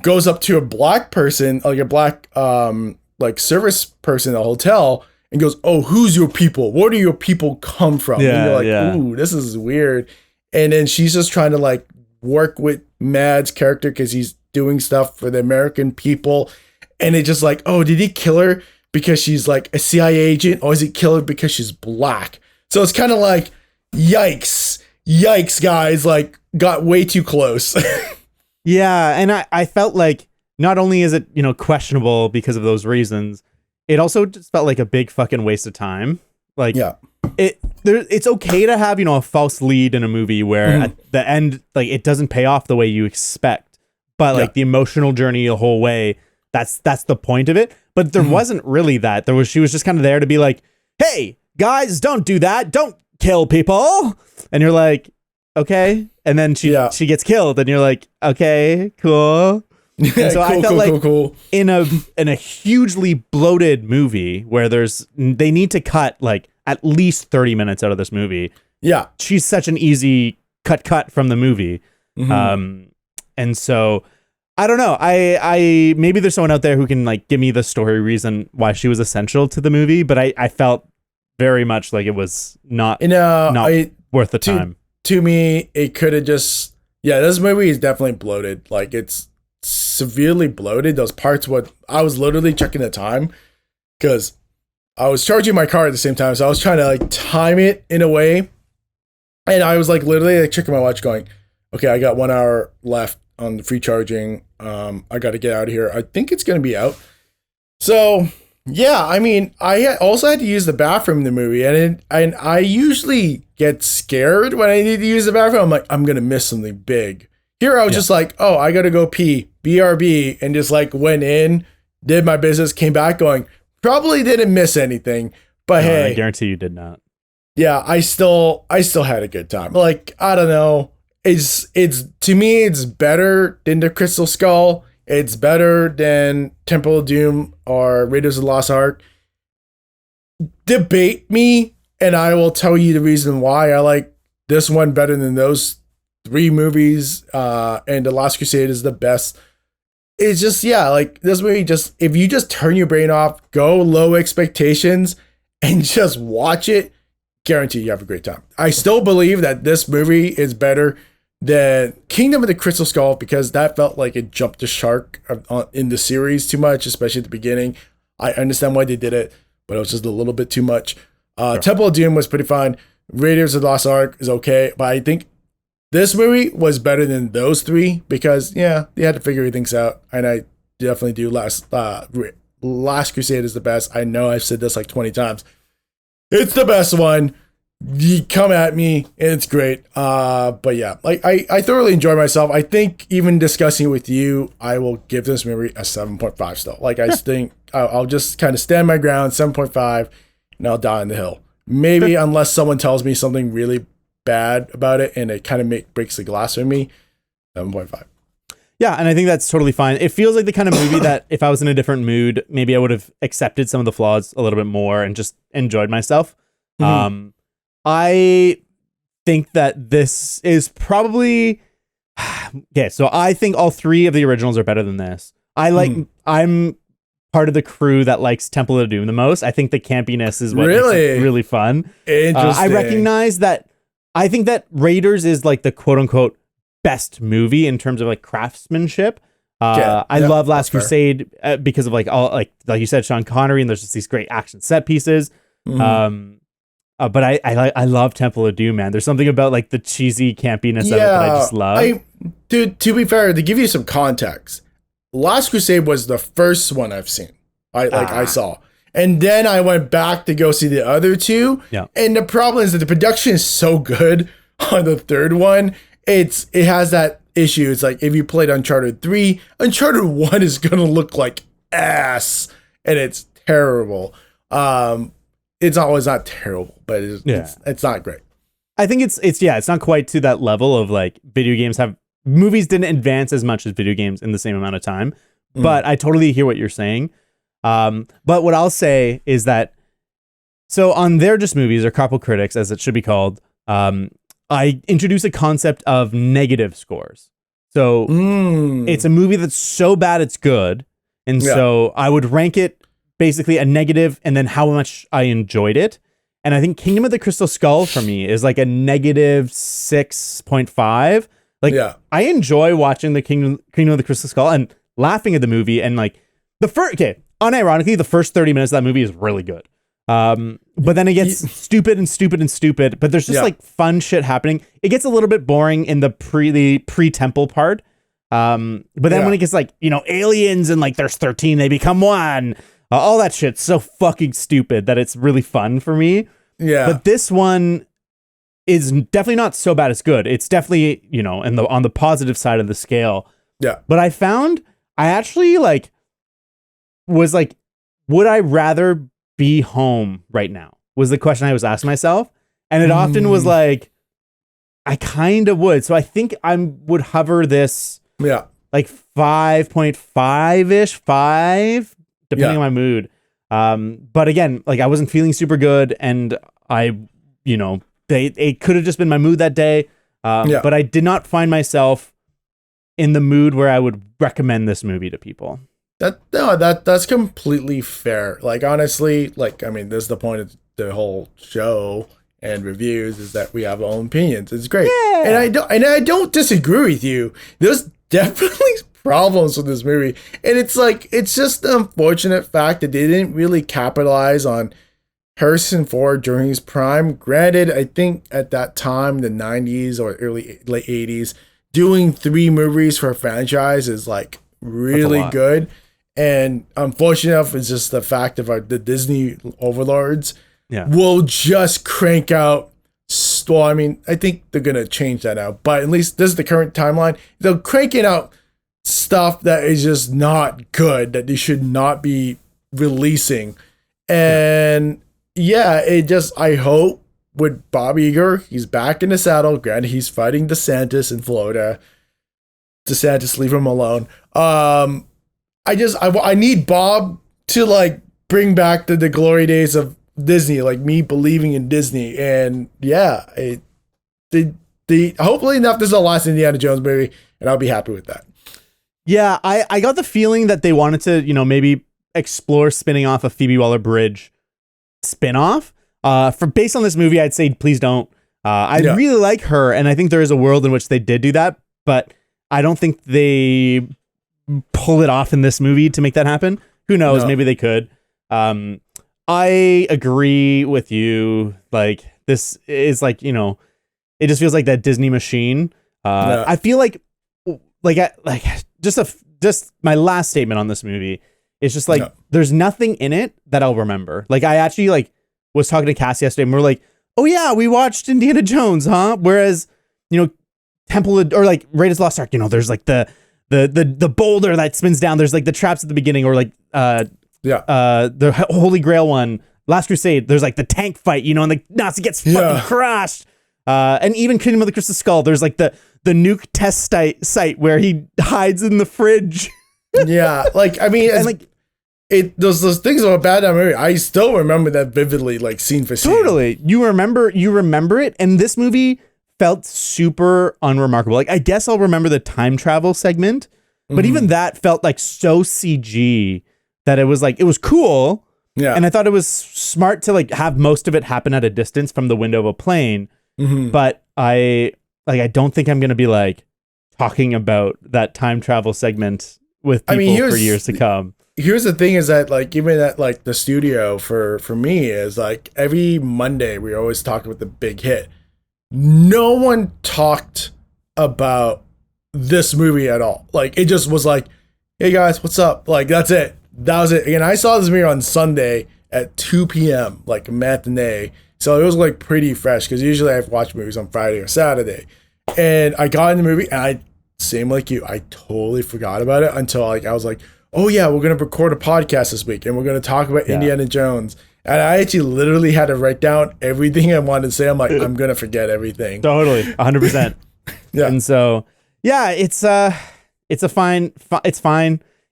goes up to a black person, like a black like service person at a hotel, and goes, oh, who's your people? Where do your people come from? And you're like, ooh, this is weird. and then she's just trying to like work with Mad's character because he's doing stuff for the American people, and it's just like, oh, did he kill her because she's like a CIA agent, or is he kill her because she's black? So it's kind of like, yikes, guys, like got way too close. Yeah, and I felt like not only is it, questionable because of those reasons, it also just felt like a big fucking waste of time. Like, yeah, it's okay to have, a false lead in a movie where at the end, like, it doesn't pay off the way you expect, but like the emotional journey the whole way, that's the point of it. But there wasn't really that. She was just kind of there to be like, hey, guys, don't do that. Don't kill people. And you're like, okay. And then she gets killed, and you're like, okay, cool. And so I felt cool. in a hugely bloated movie where they need to cut like at least 30 minutes out of this movie. Yeah. She's such an easy cut from the movie. And so I don't know. I maybe there's someone out there who can like give me the story reason why she was essential to the movie, but I felt very much like it was not worth the time. To me, it could have just, this movie is definitely bloated. Like, it's severely bloated. Those parts, I was literally checking the time because I was charging my car at the same time, so I was trying to like time it in a way, and I was like literally like checking my watch going, okay, I got 1 hour left on the free charging. I got to get out of here. I think it's going to be out. So yeah, I mean, I also had to use the bathroom in the movie, and I usually get scared when I need to use the bathroom. I'm like, I'm going to miss something big. Here I was just like, oh, I got to go pee, BRB, and just like went in, did my business, came back going, probably didn't miss anything, but no, hey, I guarantee you did not. Yeah, I still had a good time. Like, I don't know. It's to me, it's better than the Crystal Skull. It's better than Temple of Doom or Raiders of the Lost Ark. Debate me, and I will tell you the reason why I like this one better than those 3 movies. And The Last Crusade is the best. It's just, like this movie, just if you just turn your brain off, go low expectations, and just watch it, guarantee you have a great time. I still believe that this movie is better than Kingdom of the Crystal Skull because that felt like it jumped the shark in the series too much, especially at the beginning. I understand why they did it, but it was just a little bit too much. Sure. Temple of Doom was pretty fun. Raiders of the Lost Ark is okay, but I think this movie was better than those 3 because, they had to figure things out. And I definitely do. Last Crusade is the best. I know I've said this like 20 times. It's the best one. You come at me, and it's great. But yeah, like I thoroughly enjoy myself. I think even discussing it with you, I will give this movie a 7.5 still. Like, I think I'll just kind of stand my ground, 7.5, and I'll die on the hill. Maybe unless someone tells me something really bad about it and it kind of breaks the glass for me, 7.5. Yeah, and I think that's totally fine. It feels like the kind of movie that if I was in a different mood, maybe I would have accepted some of the flaws a little bit more and just enjoyed myself. I think that this is probably okay. So I think all 3 of the originals are better than this. I'm part of the crew that likes Temple of Doom the most. I think the campiness is what makes it really fun. Interesting. I recognize that. I think that Raiders is like the quote unquote best movie in terms of like craftsmanship. I love Last Crusade because of like all like you said, Sean Connery, and there's just these great action set pieces. But I love Temple of Doom, man. There's something about like the cheesy campiness of it that I just love. Dude, to be fair, to give you some context, Last Crusade was the first one I've seen. I saw. And then I went back to go see the other 2. Yeah. And the problem is that the production is so good on the third one. It has that issue. It's like if you played Uncharted 3, Uncharted 1 is gonna look like ass. And it's terrible. It's always not terrible, but it's not great. I think it's not quite to that level of like movies didn't advance as much as video games in the same amount of time, but I totally hear what you're saying. But what I'll say is that, so on They're Just Movies, or Couple Critics, as it should be called, I introduce a concept of negative scores. So it's a movie that's so bad it's good. And so I would rank it basically a negative and then how much I enjoyed it. And I think Kingdom of the Crystal Skull for me is like a negative 6.5. Like, I enjoy watching the Kingdom of the Crystal Skull and laughing at the movie. And like unironically, the first 30 minutes of that movie is really good. But then it gets stupid and stupid and stupid. But there's just like fun shit happening. It gets a little bit boring in the pre-temple part. But then when it gets like, aliens and like there's 13, they become one. All that shit's so fucking stupid that it's really fun for me. Yeah. But this one is definitely not so bad it's good. It's definitely, on the positive side of the scale. Yeah. But I found I actually was like, would I rather be home right now? Was the question I was asking myself. And it often was like, I kind of would. So I think I would hover this like 5.5-ish, 5, depending on my mood. But again, like I wasn't feeling super good and it could have just been my mood that day. But I did not find myself in the mood where I would recommend this movie to people. That's completely fair. Like, honestly, this is the point of the whole show and reviews is that we have our own opinions. It's great. Yeah. And I don't disagree with you. There's definitely problems with this movie. And it's just the unfortunate fact that they didn't really capitalize on Harrison Ford during his prime. Granted, I think at that time, the 90s or late 80s, doing 3 movies for a franchise is like really good. And unfortunate enough, it's just the fact of the Disney overlords will just crank out. Well, I think they're going to change that now, but at least this is the current timeline. They're cranking out stuff that is just not good, that they should not be releasing. And I hope with Bob Iger, he's back in the saddle. Granted, he's fighting DeSantis in Florida. DeSantis, leave him alone. I need Bob to bring back the glory days of Disney, like me believing in Disney. And hopefully enough, this is the last Indiana Jones movie, and I'll be happy with that. Yeah, I got the feeling that they wanted to, maybe explore spinning off a Phoebe Waller-Bridge spin-off. Based on this movie, I'd say please don't. I really like her, and I think there is a world in which they did do that, but I don't think they pull it off in this movie to make that happen. Who knows? No. Maybe they could. I agree with you. Like, this is it just feels like that Disney machine. I feel just my last statement on this movie is just there's nothing in it that I'll remember. Like, I actually was talking to Cass yesterday and we're like, oh yeah, we watched Indiana Jones, huh? Whereas, Temple or Raiders of the Lost Ark, there's the boulder that spins down. There's the traps at the beginning, or the Holy Grail one, Last Crusade. There's the tank fight, and the Nazi gets fucking crushed. And even Kingdom of the Crystal Skull, there's the nuke test site where he hides in the fridge. Those things about bad movie. I still remember that vividly, scene for scene. Totally, you remember it, and this movie felt super unremarkable. I guess I'll remember the time travel segment, but even that felt so CG that it was cool. Yeah. And I thought it was smart to have most of it happen at a distance from the window of a plane. But I don't think I'm going to be talking about that time travel segment with people for years to come. Here's the thing is that even at the studio for me is every Monday we always talk about the big hit. No one talked about this movie at all. It just was hey guys, what's up? That's it. That was it. And I saw this movie on Sunday at 2 p.m., matinee. So it was pretty fresh because usually I watch movies on Friday or Saturday. And I got in the movie and same like you, I totally forgot about it until I was oh yeah, we're going to record a podcast this week and we're going to talk about Indiana Jones. And I actually literally had to write down everything I wanted to say. I'm I'm going to forget everything. Totally. 100%. Yeah. And so, yeah, it's fine.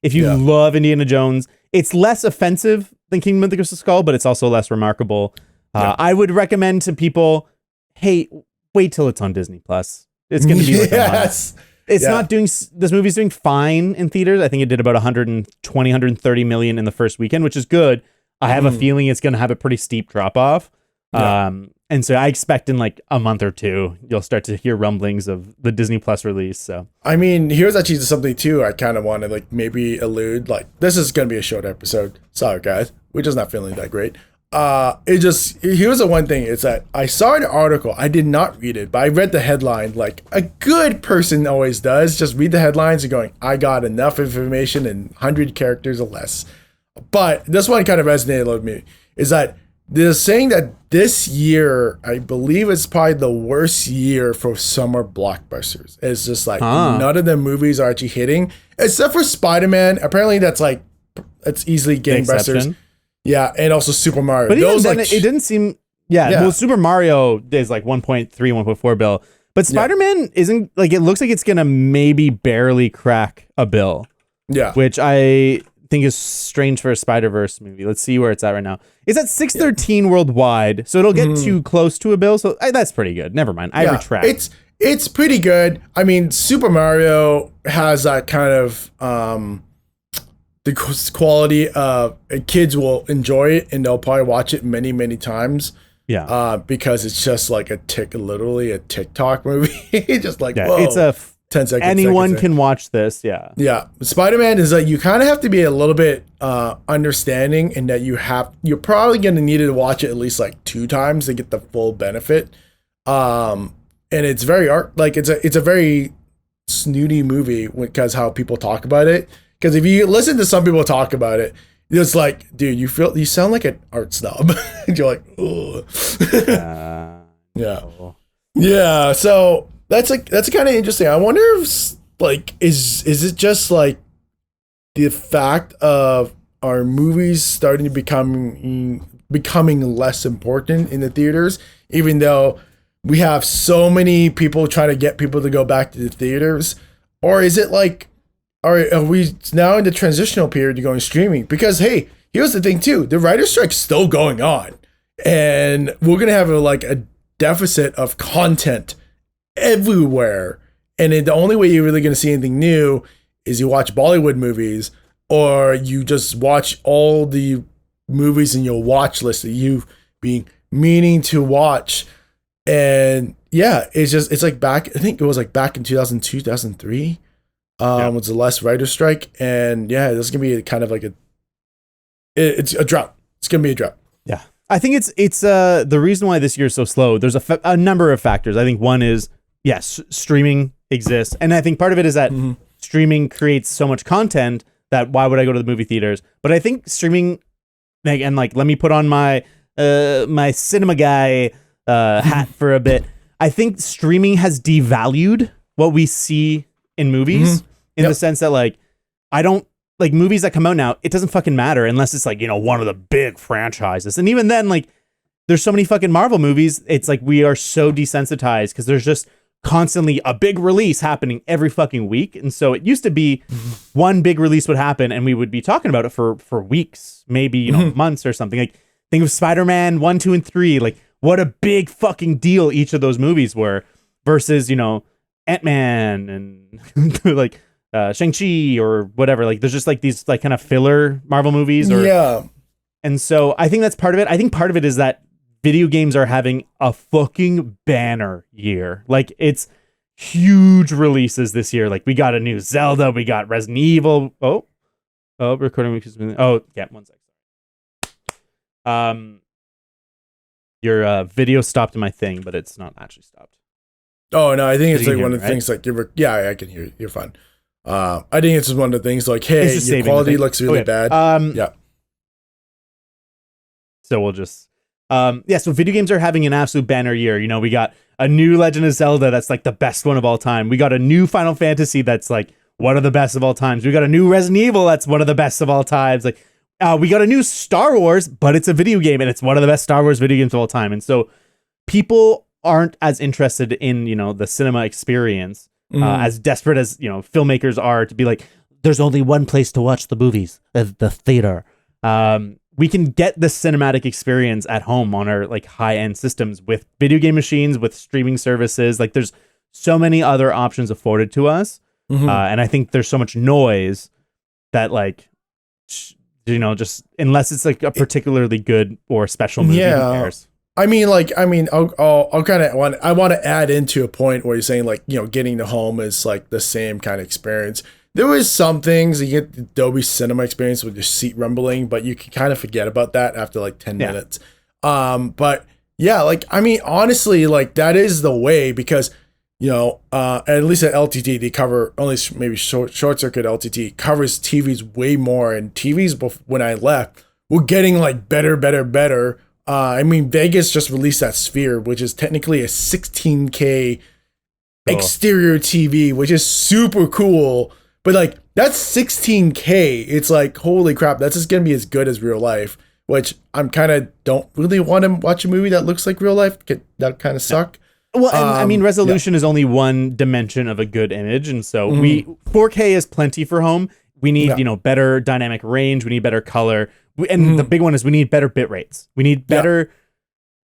If you love Indiana Jones, it's less offensive than Kingdom of the Crystal Skull, but it's also less remarkable. I would recommend to people, hey, wait till it's on Disney Plus. It's going to be it's not doing, this movie's doing fine in theaters. I think it did about 130 million in the first weekend, which is good. I have a feeling it's going to have a pretty steep drop off. Yeah. And so I expect in like a month or two, you'll start to hear rumblings of the Disney Plus release. So I mean, here's actually something too I kind of want to like maybe allude. Like, this is gonna be a short episode. Sorry, guys, we're just not feeling that great. Here's the one thing. It's that I saw an article. I did not read it, but I read the headline like a good person always does. Just read the headlines and going, I got enough information in 100 characters or less. But this one kind of resonated with me. Is that they're saying that this year, I believe it's probably the worst year for summer blockbusters. It's just like none of the movies are actually hitting, except for Spider-Man. Apparently, that's easily gangbusters. Yeah, and also Super Mario. But even then, it didn't seem. Yeah, well, Super Mario is like 1.3, 1.4 bill, but Spider-Man isn't like. It looks like it's gonna maybe barely crack a bill. Yeah, which I think is strange for a Spider-Verse movie. Let's see where it's at right now. It's at 613 worldwide, so it'll get too close to a bill. So that's pretty good. Never mind. I retract. It's pretty good. I mean, Super Mario has that kind of the quality of kids will enjoy it and they'll probably watch it many, many times. Yeah. Because it's just like literally a TikTok movie. Just like, whoa. It's a 10 seconds. Anyone can watch this. Yeah. Yeah. Spider-Man is like, you kind of have to be a little bit understanding in that you're probably going to need to watch it at least like 2 times to get the full benefit. And it's very it's a very snooty movie because how people talk about it. Because if you listen to some people talk about it, it's like, dude, you sound like an art snob. And you're like, ugh. Yeah. So that's kind of interesting. I wonder if like is it just like the fact of our movies starting to becoming less important in the theaters, even though we have so many people trying to get people to go back to the theaters, or is it like, are we now in the transitional period to going streaming? Because hey, here's the thing too: the writer's strike's still going on, and we're gonna have a deficit of content everywhere. And the only way you're really gonna see anything new is you watch Bollywood movies, or you just watch all the movies in your watch list that you've been meaning to watch. And yeah, it's like back. I think it was like back in 2002, 2003. Was the last writer's strike, and yeah, this is gonna be kind of like it's a drought. It's gonna be a drought. Yeah, I think it's the reason why this year is so slow. There's a number of factors. I think one is yes, streaming exists, and I think part of it is that streaming creates so much content that why would I go to the movie theaters? But I think streaming, and like let me put on my my cinema guy hat for a bit. I think streaming has devalued what we see in movies in the sense that like I don't like movies that come out now. It doesn't fucking matter unless it's like, you know, one of the big franchises. And even then, like there's so many fucking Marvel movies. It's like we are so desensitized because there's just constantly a big release happening every fucking week. And so it used to be one big release would happen and we would be talking about it for weeks, maybe, you know, months or something. Like think of Spider-Man 1, 2, and 3. Like what a big fucking deal each of those movies were versus, you know, Ant-Man and like Shang-Chi or whatever. Like there's just like these like kind of filler Marvel movies. And so I think that's part of it. I think part of it is that video games are having a fucking banner year. Like it's huge releases this year. Like we got a new Zelda, we got Resident Evil. Oh, recording. Oh, yeah, 1 second. Your video stopped my thing, but it's not actually stopped. Oh no, I think it's like one of the things like I can hear you. You're fine. I think it's just one of the things like, hey, your quality looks really bad. Yeah. So we'll just so video games are having an absolute banner year. You know, we got a new Legend of Zelda that's like the best one of all time. We got a new Final Fantasy that's like one of the best of all times. We got a new Resident Evil that's one of the best of all times. Like we got a new Star Wars, but it's a video game and it's one of the best Star Wars video games of all time. And so people aren't as interested in, you know, the cinema experience, as desperate as, you know, filmmakers are to be like, there's only one place to watch the movies, the theater. We can get the cinematic experience at home on our like high-end systems with video game machines, with streaming services. Like there's so many other options afforded to us. And I think there's so much noise that like, you know, just unless it's like a particularly good or special movie, who cares? I'll kind of want to add into a point where you're saying like, you know, getting to home is like the same kind of experience. There was some things you get the Dolby Cinema experience with your seat rumbling, but you can kind of forget about that after like 10 minutes. But yeah, like, I mean, honestly, like that is the way because, you know, at least at LTT, they cover only maybe short circuit LTT covers TVs way more, and TVs when I left were getting like better. I mean, Vegas just released that Sphere, which is technically a 16K exterior TV, which is super cool. But like, that's 16K. It's like, holy crap, that's just gonna be as good as real life. Which I'm kind of don't really want to watch a movie that looks like real life. That kind of suck. Well, and I mean, resolution is only one dimension of a good image, and so 4K is plenty for home. We need, you know, better dynamic range. We need better color. And the big one is we need better bit rates. We need better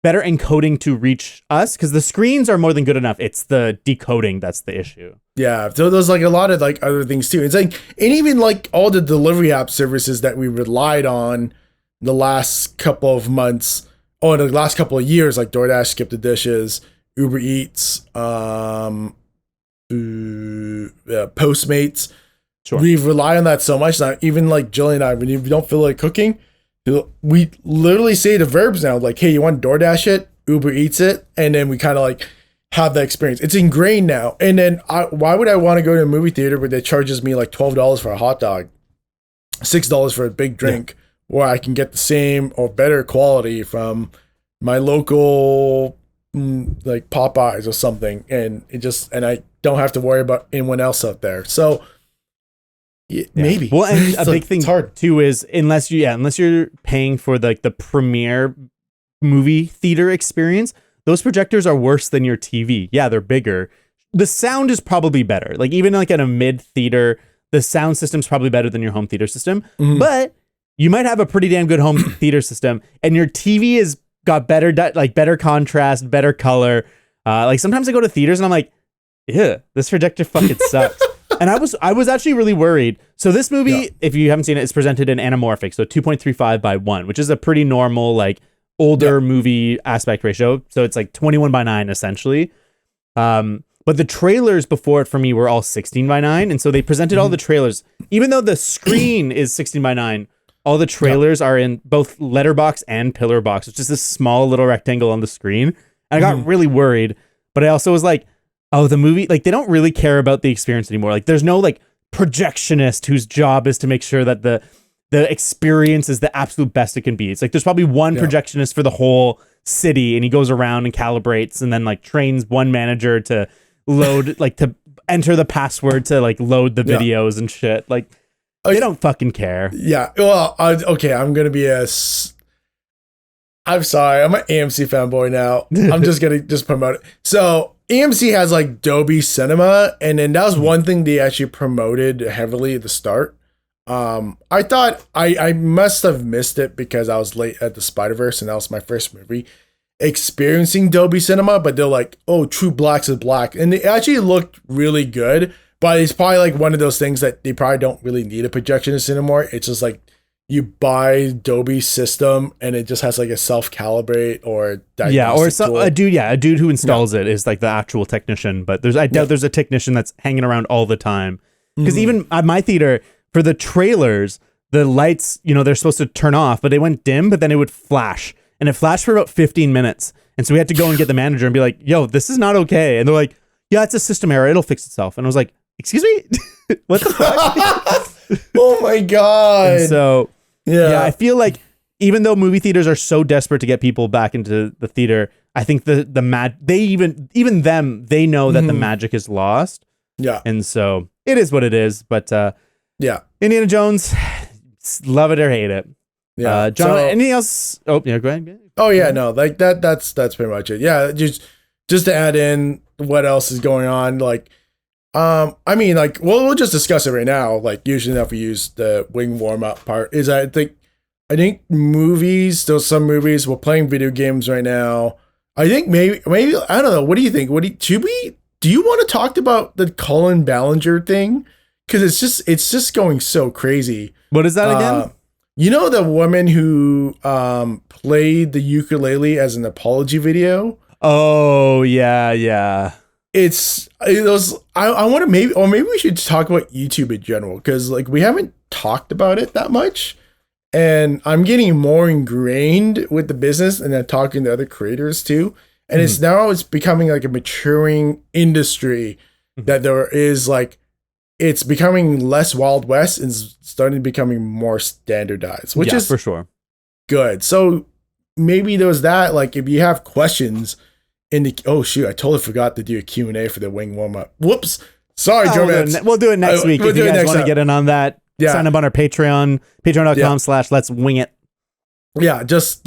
encoding to reach us because the screens are more than good enough. It's the decoding that's the issue. Yeah. So there's like a lot of like other things too. It's like, and even like all the delivery app services that we relied on the last couple of months or the last couple of years, like DoorDash, Skip the Dishes, Uber Eats, Postmates. Sure. We rely on that so much now. Even like Jillian and I, when you don't feel like cooking, we literally say the verbs now, like, hey, you want DoorDash it, Uber Eats it, and then we kind of like have that experience. It's ingrained now. And then why would I want to go to a movie theater where they charges me like $12 for a hot dog, $6 for a big drink, where I can get the same or better quality from my local like Popeyes or something, and I don't have to worry about anyone else out there. So maybe. Well, and a big thing too is unless you're paying for the premiere movie theater experience, those projectors are worse than your TV. Yeah, they're bigger. The sound is probably better. Like even like at a mid theater, the sound system's probably better than your home theater system. But you might have a pretty damn good home theater system, and your TV is got better better contrast, better color. Like sometimes I go to theaters and I'm like, yeah, this projector fucking sucks. And I was actually really worried. So this movie, if you haven't seen it, is presented in anamorphic, so 2.35 by 1, which is a pretty normal like older movie aspect ratio. So it's like 21 by 9 essentially. But the trailers before it for me were all 16 by 9, and so they presented all the trailers. Even though the screen is 16 by 9, all the trailers are in both letterbox and pillar box, which is this small little rectangle on the screen. And I got really worried, but I also was like, oh, the movie, like they don't really care about the experience anymore. Like there's no like projectionist whose job is to make sure that the experience is the absolute best it can be. It's like there's probably one projectionist for the whole city, and he goes around and calibrates and then like trains one manager to load, like to enter the password to like load the videos and shit. Like they don't fucking care. Yeah. Well, okay, I'm going to be I'm sorry. I'm an AMC fanboy now. I'm just going to promote it. So AMC has like Dolby Cinema, and then that was one thing they actually promoted heavily at the start. I thought I must have missed it because I was late at the Spider-Verse, and that was my first movie experiencing Dolby Cinema, but they're like, oh, True Blacks is black. And it actually looked really good, but it's probably like one of those things that they probably don't really need a projectionist anymore. It's just like you buy Dolby system and it just has like a self-calibrate or a dude who installs it is like the actual technician, but I doubt there's a technician that's hanging around all the time. Because even at my theater, for the trailers, the lights, you know, they're supposed to turn off, but they went dim, but then it would flash. And it flashed for about 15 minutes. And so we had to go and get the manager and be like, yo, this is not okay. And they're like, yeah, it's a system error. It'll fix itself. And I was like, excuse me? What the fuck? Oh my God. And so, I feel like even though movie theaters are so desperate to get people back into the theater, I think they know that the magic is lost. Yeah. And so it is what it is. But Indiana Jones, love it or hate it. Yeah. John, anything else? Oh, yeah, go ahead. Oh yeah, no, like that's pretty much it. Yeah, just to add in what else is going on, like I mean, like we'll just discuss it right now. Like usually enough we use the wing warm up part is I think movies, there's some movies, we're playing video games right now. I think maybe I don't know, what do you think? Do you want to talk about the Colin Ballinger thing? Because it's just going so crazy. What is that again? You know the woman who played the ukulele as an apology video? Oh yeah. It was I want to maybe we should talk about YouTube in general, because like we haven't talked about it that much, and I'm getting more ingrained with the business and then talking to other creators too, and it's becoming like a maturing industry that there is like it's becoming less Wild West and starting becoming more standardized, which is for sure good. So maybe there was that, like if you have questions in the I totally forgot to do a Q&A for the wing warm-up. Whoops. Sorry, Joe. We'll do it next week if you guys want to get in on that. Yeah. Sign up on our Patreon, patreon.com/let's wing it. Yeah, just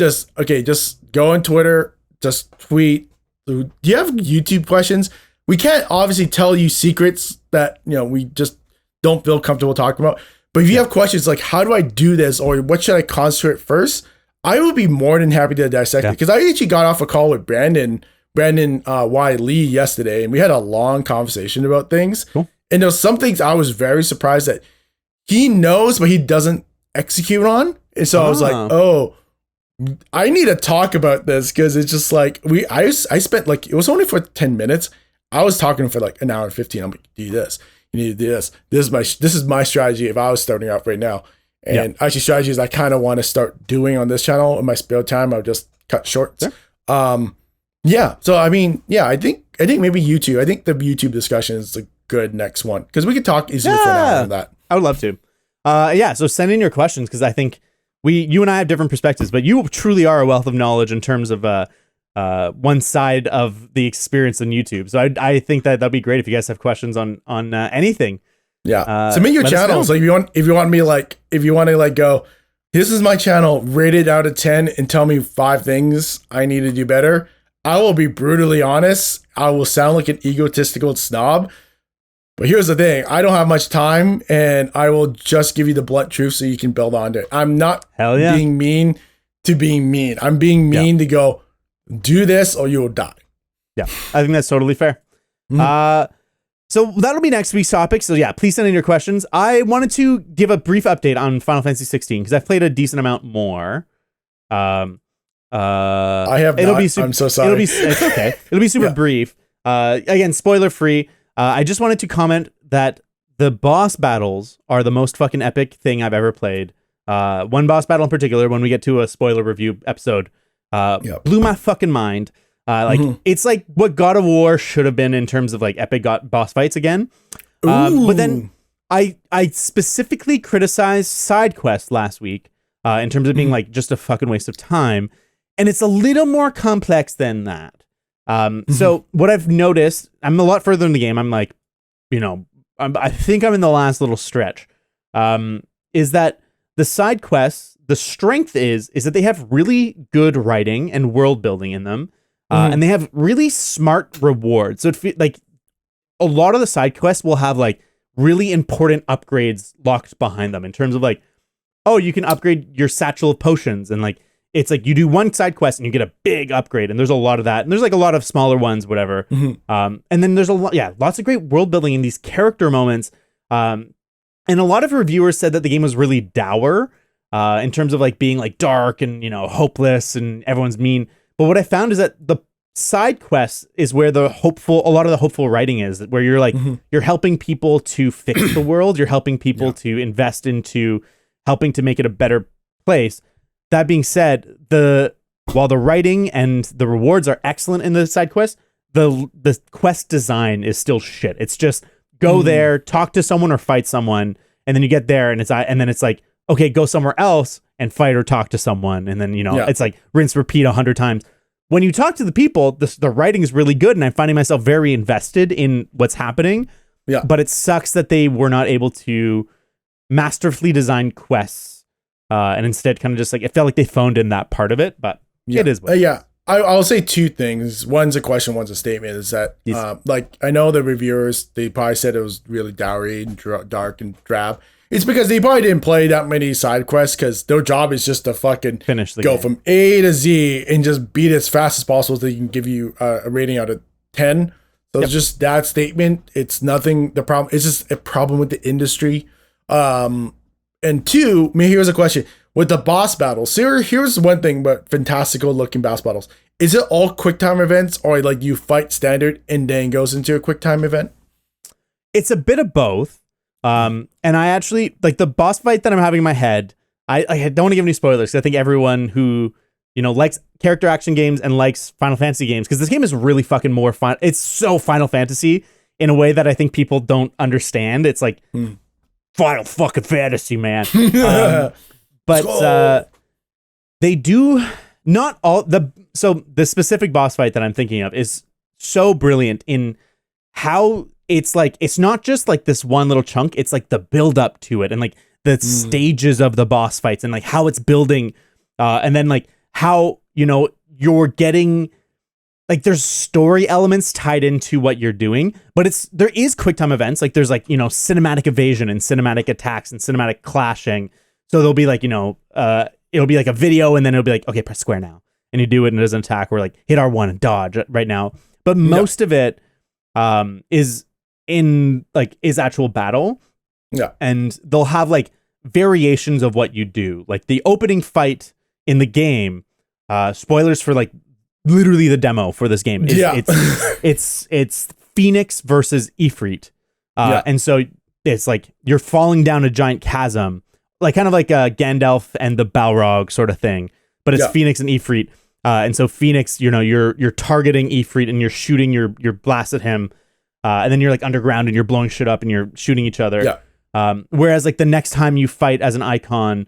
go on Twitter, just tweet. Do you have YouTube questions? We can't obviously tell you secrets that we just don't feel comfortable talking about. But if you have questions like how do I do this, or what should I concentrate first, I would be more than happy to dissect it, because I actually got off a call with Brandon Y. Lee yesterday, and we had a long conversation about things. Cool. And there's some things I was very surprised that he knows, but he doesn't execute on. And so I was like, oh, I need to talk about this, because it's just like I spent like, it was only for 10 minutes. I was talking for like an hour and 15. I'm like, do this. You need to do this. This is my strategy if I was starting out right now. And actually strategies I kind of want to start doing on this channel in my spare time. I'll just cut shorts. Sure. Yeah. So I mean, yeah, I think maybe YouTube. I think the YouTube discussion is a good next one, because we could talk easily for an hour on that. I would love to. So send in your questions, because I think you and I have different perspectives, but you truly are a wealth of knowledge in terms of one side of the experience on YouTube. So I think that'd be great if you guys have questions on anything. Yeah. Submit your channels. Like if you want to like go, this is my channel, rated out of 10, and tell me 5 things I need to do better. I will be brutally honest. I will sound like an egotistical snob, but here's the thing. I don't have much time, and I will just give you the blunt truth so you can build on it. I'm not being mean to being mean. I'm being mean to go, do this or you will die. Yeah, I think that's totally fair. So that'll be next week's topic. So yeah, please send in your questions. I wanted to give a brief update on Final Fantasy 16, because I've played a decent amount more. I have not. I'm so sorry. It's okay. It'll be super brief. Again, spoiler free. I just wanted to comment that the boss battles are the most fucking epic thing I've ever played. One boss battle in particular, when we get to a spoiler review episode, blew my fucking mind. It's like what God of War should have been in terms of like epic boss fights again. But then I specifically criticized side quest last week in terms of being like just a fucking waste of time. And it's a little more complex than that. So what I've noticed, I'm a lot further in the game. I'm like, I think I'm in the last little stretch. Is that the side quests, the strength is that they have really good writing and world building in them. And they have really smart rewards. So it like a lot of the side quests will have like really important upgrades locked behind them in terms of like, oh, you can upgrade your satchel of potions, and like it's like you do one side quest and you get a big upgrade, and there's a lot of that, and there's like a lot of smaller ones, whatever. And then there's lots of great world building in these character moments. And a lot of reviewers said that the game was really dour in terms of like being like dark and hopeless and everyone's mean. But what I found is that the side quests is where a lot of the hopeful writing is, where you're like you're helping people to fix the world, you're helping people to invest into helping to make it a better place. That being said, while the writing and the rewards are excellent in the side quests, the quest design is still shit. It's just go there, talk to someone or fight someone, and then you get there and it's like, okay, go somewhere else and fight or talk to someone, and then it's like rinse repeat 100 times. When you talk to the people, the writing is really good, and I'm finding myself very invested in what's happening. Yeah. But it sucks that they were not able to masterfully design quests, and instead kind of just like it felt like they phoned in that part of it. But it is what I'll say 2 things. One's a question, one's a statement. Is that like I know the reviewers, they probably said it was really dour and dark and drab. It's because they probably didn't play that many side quests, because their job is just to fucking finish the go game from A to Z and just beat it as fast as possible so they can give you a rating out of 10. So it's just that statement. It's nothing. The problem, it's just a problem with the industry. And 2, here's a question. with the boss battles. So here's one thing about fantastical looking boss battles. Is it all quick time events, or like you fight standard and then goes into a quick time event? It's a bit of both. And I actually like the boss fight that I'm having in my head. I don't want to give any spoilers, because I think everyone who, you know, likes character action games and likes Final Fantasy games, because this game is really fucking more fun. It's so Final Fantasy in a way that I think people don't understand. It's like Final fucking Fantasy, man. But they do not all the specific boss fight that I'm thinking of is so brilliant in how it's like, it's not just like this one little chunk, it's like the build up to it and like the stages of the boss fights and like how it's building, and then like how, you know, you're getting like there's story elements tied into what you're doing, but there is quick time events. Like there's like, you know, cinematic evasion and cinematic attacks and cinematic clashing. So there'll be like, you know, it'll be like a video and then it'll be like, okay, press square now. And you do it and it does an attack, or like hit R1 and dodge right now. But most of it is actual battle. Yeah. And they'll have like variations of what you do. Like the opening fight in the game, spoilers for like literally the demo for this game. It's Phoenix versus Ifrit. And so it's like you're falling down a giant chasm, like kind of like a Gandalf and the Balrog sort of thing, but it's Phoenix and Ifrit. And so Phoenix, you know, you're targeting Ifrit and you're shooting your blast at him. And then you're like underground and you're blowing shit up and you're shooting each other. Yeah. Whereas like the next time you fight as an icon,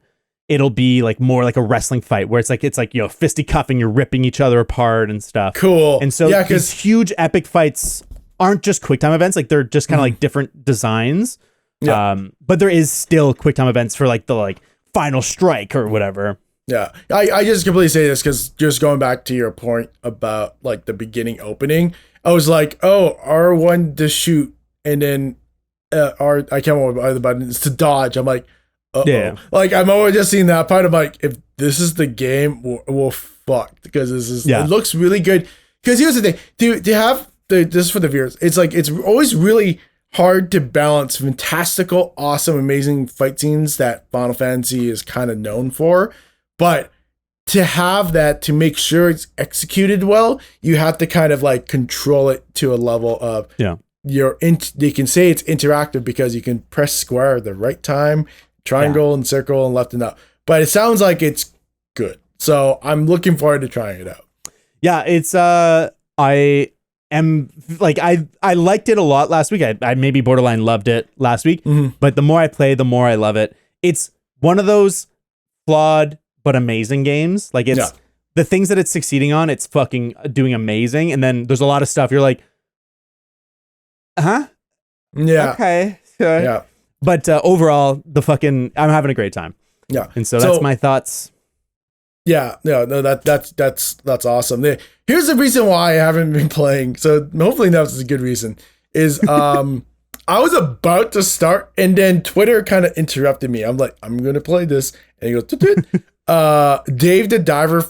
it'll be like more like a wrestling fight where it's like, you know, fisticuffing, you're ripping each other apart and stuff. Cool. And so these huge epic fights aren't just quick time events. Like they're just kind of like different designs. Yeah. But there is still quick time events for like the like final strike or whatever. Yeah. I just completely say this because just going back to your point about like the beginning opening, I was like, oh, R1 to shoot and then I can't remember the button is to dodge. I'm like, yeah. Like I'm always just seeing that part. I'm like, if this is the game, we're fucked, because this is it looks really good. Because here's the thing, to have this for the viewers, it's like it's always really hard to balance fantastical, awesome, amazing fight scenes that Final Fantasy is kind of known for, but to have that, to make sure it's executed well, you have to kind of like control it to a level of they can say it's interactive because you can press square at the right time, triangle and circle and left and up. But it sounds like it's good. So I'm looking forward to trying it out. Yeah, it's I am like I liked it a lot last week. I maybe borderline loved it last week, but the more I play, the more I love it. It's one of those flawed but amazing games. Like it's the things that it's succeeding on, it's fucking doing amazing. And then there's a lot of stuff you're like, okay. Yeah. But overall, I'm having a great time. Yeah. And so that's my thoughts. Yeah. No, that's awesome. Here's the reason why I haven't been playing. So hopefully this is a good reason. Is I was about to start and then Twitter kind of interrupted me. I'm like, I'm gonna play this. And he goes, Dave the Diver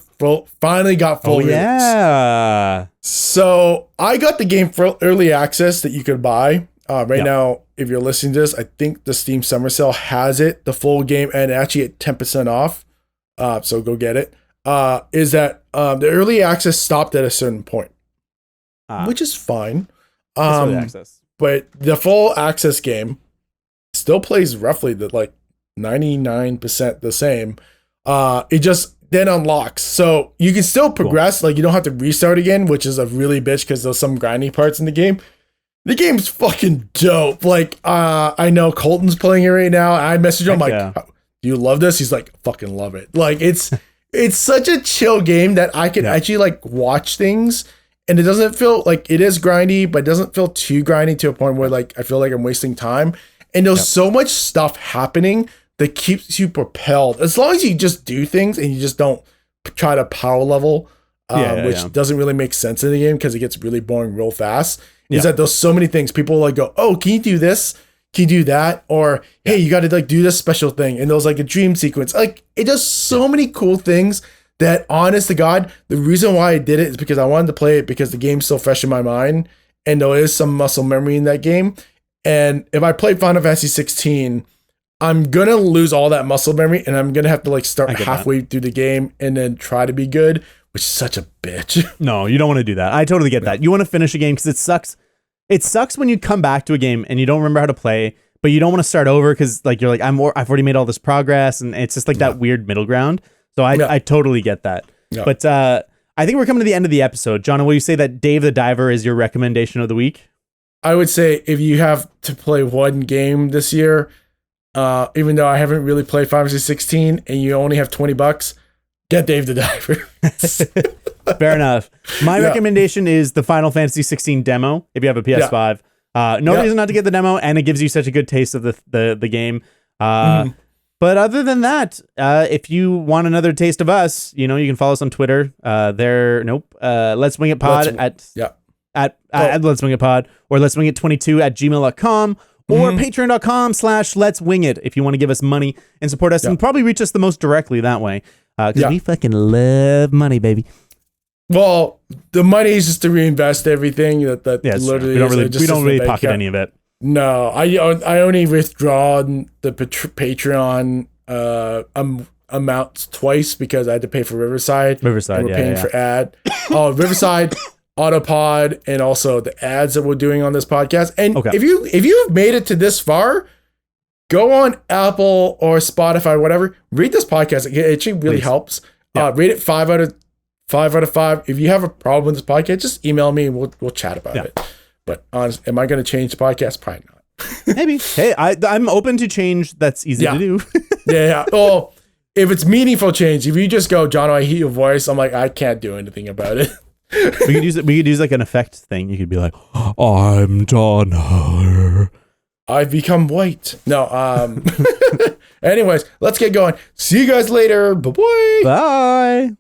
finally got full release. Yeah. So I got the game for early access that you could buy. Right now, if you're listening to this, I think the Steam Summer Sale has it, the full game, and actually at 10% off. So go get it. Is that the early access stopped at a certain point, which is fine. Early access. But the full access game still plays roughly the like 99% the same. It just then unlocks, so you can still progress. Cool. Like you don't have to restart again, which is a really bitch because there's some grindy parts in the game. The game's fucking dope. Like I know Colton's playing it right now. I messaged him like, "Do you love this?" He's like, "Fucking love it." Like it's such a chill game that I can actually like watch things. And it doesn't feel like it is grindy, but it doesn't feel too grindy to a point where like I feel like I'm wasting time. And there's so much stuff happening that keeps you propelled. As long as you just do things and you just don't try to power level, which doesn't really make sense in the game because it gets really boring real fast. Is that there's so many things people like go, oh, can you do this? Can you do that? Or hey, you got to like do this special thing. And there's like a dream sequence. Like it does so many cool things. That, honest to God, the reason why I did it is because I wanted to play it because the game's so fresh in my mind, and there is some muscle memory in that game. And if I played Final Fantasy 16, I'm gonna lose all that muscle memory, and I'm gonna have to like start get halfway through the game and then try to be good, which is such a bitch. No, you don't want to do that. I totally get that. You want to finish a game because it sucks. It sucks when you come back to a game and you don't remember how to play, but you don't want to start over because like you're like I've already made all this progress, and it's just like that weird middle ground. So I totally get that. Yeah. But I think we're coming to the end of the episode. John, will you say that Dave the Diver is your recommendation of the week? I would say if you have to play one game this year, even though I haven't really played Final Fantasy 16 and you only have $20, get Dave the Diver. Fair enough. My recommendation is the Final Fantasy 16 demo if you have a PS5. No reason not to get the demo, and it gives you such a good taste of the game. But other than that, if you want another taste of us, you can follow us on Twitter. Let's Wing It Pod at Let's Wing It Pod, or Let's Wing It 22 at gmail.com, or patreon.com/ Let's Wing It if you want to give us money and support us, and probably reach us the most directly that way. Because we fucking love money, baby. Well, the money is just to reinvest everything. Literally we don't really pocket any of it. No, I only withdraw the Patreon amounts twice because I had to pay for Riverside. And we're paying for ad. Riverside, Autopod, and also the ads that we're doing on this podcast. And if you've made it to this far, go on Apple or Spotify, whatever. Read this podcast. It actually really helps. Rate it 5 out of 5. If you have a problem with this podcast, just email me and we'll chat about it. But honestly, am I going to change the podcast? Probably not. Maybe. Hey, I'm open to change. That's easy to do. Yeah. Oh, if it's meaningful change, if you just go, Jono, I hear your voice, I'm like, I can't do anything about it. We could use like an effect thing. You could be like, I'm Donner. I've become white. No. Anyways, let's get going. See you guys later. Bye-bye. Bye.